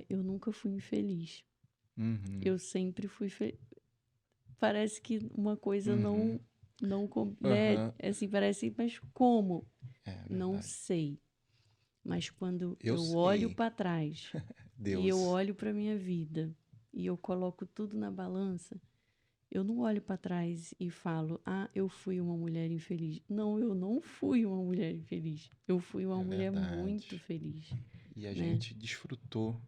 eu nunca fui infeliz. Uhum. Eu sempre fui Parece que uma coisa Uhum. né, Aham. assim, parece, mas como? É Não verdade. sei. Mas quando Eu eu olho sei. para trás e eu Deus. olho para minha vida e eu coloco tudo na balança, eu não olho para trás e falo: "Ah, eu fui uma mulher infeliz". Não, eu não fui uma mulher infeliz. Eu fui uma É mulher muito verdade. feliz, E a né? gente desfrutou,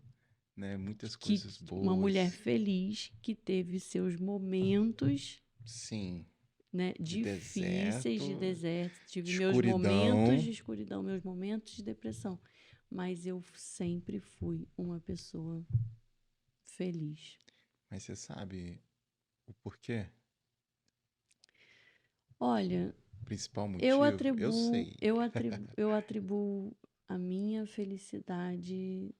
né, muitas Que coisas uma mulher boas. feliz que teve seus momentos, Sim. né, De difíceis de deserto, deserto, tive meus momentos escuridão. de escuridão, meus momentos de depressão, mas eu sempre fui uma pessoa feliz. Mas você sabe o porquê? Olha, O principal eu motivo? Eu atribuo, sei. eu atribuo a minha felicidade,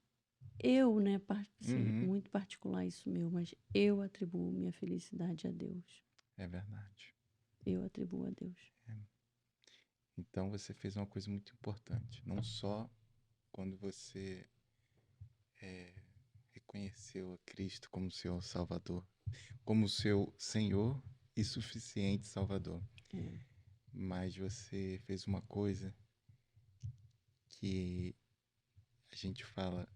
eu, né, assim, Uhum. muito particular isso meu, mas eu atribuo minha felicidade a Deus. É verdade. Eu atribuo a Deus. Então você fez uma coisa muito importante. Não só quando você reconheceu a Cristo como seu Salvador, como seu Senhor e suficiente Salvador, É. mas você fez uma coisa que a gente fala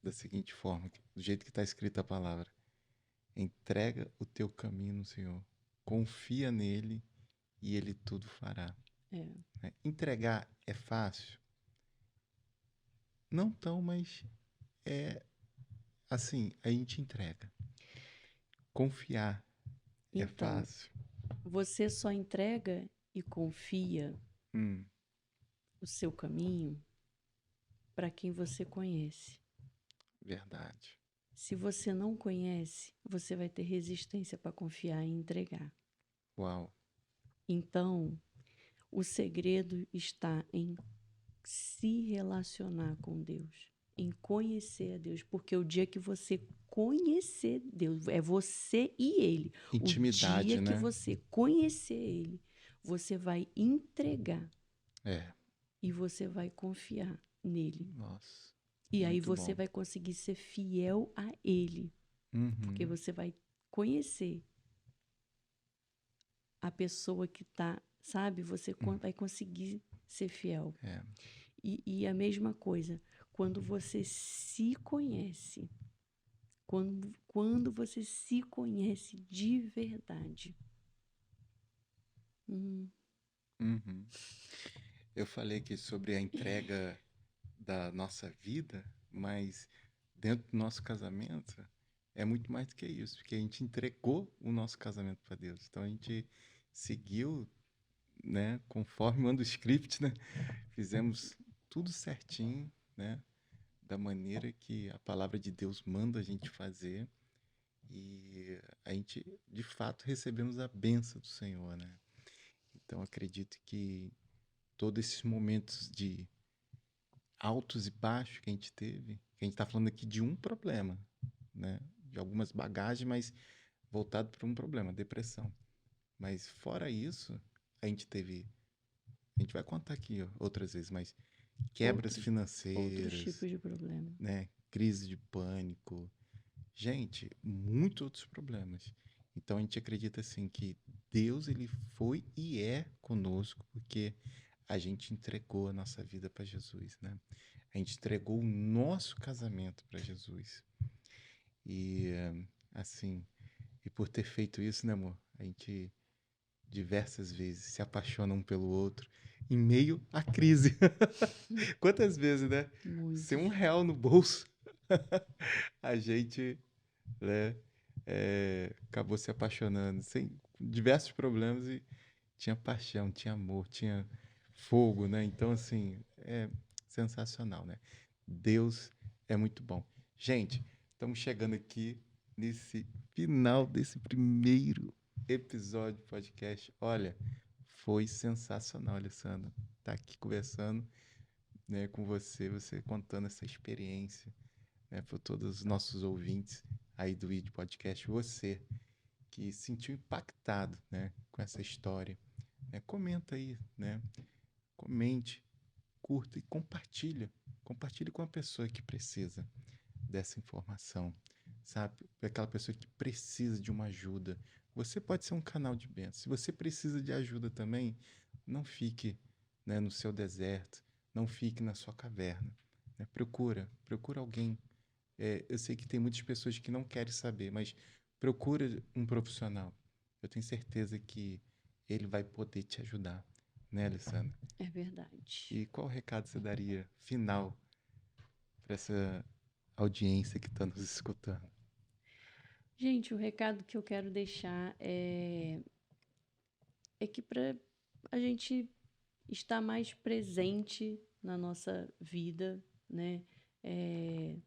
da seguinte forma, do jeito que está escrita a palavra: entrega o teu caminho no Senhor, confia nele e ele tudo fará. É. Né? Entregar é fácil? Não tão, mas é assim, a gente entrega. Confiar é Então, fácil? você só entrega e confia Hum, o seu caminho para quem você conhece. Verdade. Se você não conhece, você vai ter resistência para confiar e entregar. Uau. Então, o segredo está em se relacionar com Deus, em conhecer a Deus, porque o dia que você conhecer Deus, é você e Ele. O Intimidade, dia que né? você conhecer Ele, você vai entregar É. e você vai confiar nele. Nossa. E aí Muito você bom. vai conseguir ser fiel a Ele, porque Uhum. você vai conhecer a pessoa que está, sabe? Você vai conseguir ser fiel. É. E a mesma coisa, quando você se conhece, quando você se conhece de verdade. Uhum. Eu falei aqui sobre a entrega da nossa vida, mas dentro do nosso casamento é muito mais do que isso, porque a gente entregou o nosso casamento para Deus. Então a gente seguiu, né, conforme manda o script, né? Fizemos tudo certinho, né, da maneira que a palavra de Deus manda a gente fazer. E a gente, de fato, recebemos a bênção do Senhor, né? Então acredito que todos esses momentos de altos e baixos que a gente teve, que a gente está falando aqui de um problema, né? De algumas bagagens, mas voltado para um problema, depressão. Mas fora isso, a gente teve, a gente vai contar aqui ó, outras vezes, mas quebras Outros financeiras, tipos de problema. né? Crise de pânico, gente, muitos outros problemas. Então a gente acredita assim que Deus ele foi e é conosco porque a gente entregou a nossa vida para Jesus, né? A gente entregou o nosso casamento para Jesus. E assim, e por ter feito isso, né, amor? A gente diversas vezes se apaixona um pelo outro em meio à crise. Quantas vezes, né? Sem Muitos. R$ 1 no bolso, a gente, né, acabou se apaixonando, sem diversos problemas e tinha paixão, tinha amor, tinha fogo, né? Então, assim, é sensacional, né? Deus é muito bom. Gente, estamos chegando aqui nesse final desse primeiro episódio do podcast. Olha, foi sensacional, Alessandro. Tá aqui conversando, né, com você, você contando essa experiência, né, para todos os nossos ouvintes aí do ID Podcast, você que se sentiu impactado, né, com essa história, né, comenta aí, né, comente, curta e compartilha, compartilhe com a pessoa que precisa dessa informação, sabe, aquela pessoa que precisa de uma ajuda. Você pode ser um canal de bênção. Se você precisa de ajuda também, não fique, né, no seu deserto, não fique na sua caverna, né, procura alguém. Eu sei que tem muitas pessoas que não querem saber, mas procura um profissional. Eu tenho certeza que ele vai poder te ajudar, né, Alessandra? É verdade. E qual recado você daria final para essa audiência que está nos escutando? Gente, o recado que eu quero deixar é que para a gente estar mais presente na nossa vida, né? É,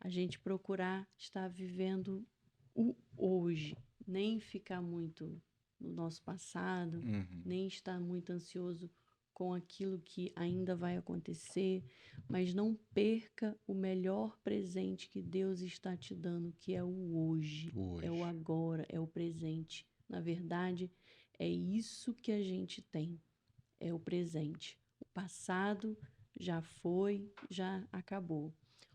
a gente procurar estar vivendo o hoje, nem ficar muito no nosso passado, Uhum. nem estar muito ansioso com aquilo que ainda vai acontecer, mas não perca o melhor presente que Deus está te dando, que é o hoje, é o Hoje. agora, é o presente. Na verdade, é isso que a gente tem, é o presente. O passado já foi, já acabou.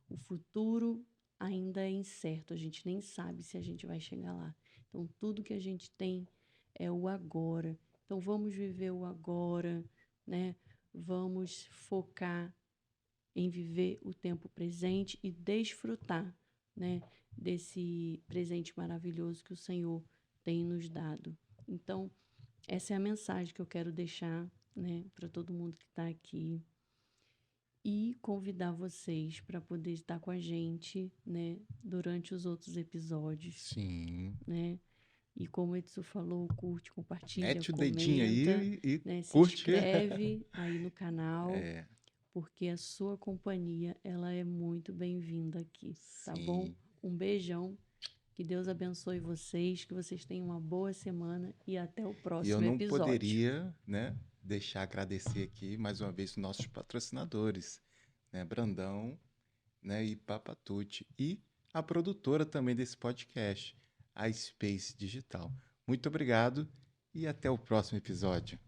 O futuro ainda é incerto, a gente nem sabe se a gente vai chegar lá. Então, tudo que a gente tem é o agora. Então, vamos viver o agora, né? Vamos focar em viver o tempo presente e desfrutar, né, desse presente maravilhoso que o Senhor tem nos dado. Então, essa é a mensagem que eu quero deixar, né, para todo mundo que está aqui e convidar vocês para poder estar com a gente, né, durante os outros episódios, Sim. né? E como o Edson falou, curte, compartilha, Mete o comenta, dedinho aí e né? Se curte. inscreve aí no canal, porque a sua companhia, ela é muito bem-vinda aqui, tá bom? Sim. Um beijão, que Deus abençoe vocês, que vocês tenham uma boa semana e até o E eu próximo não episódio. poderia, né, deixar agradecer aqui mais uma vez os nossos patrocinadores, né, Brandão, né, e Papatucci, e a produtora também desse podcast, a Space Digital. Muito obrigado e até o próximo episódio.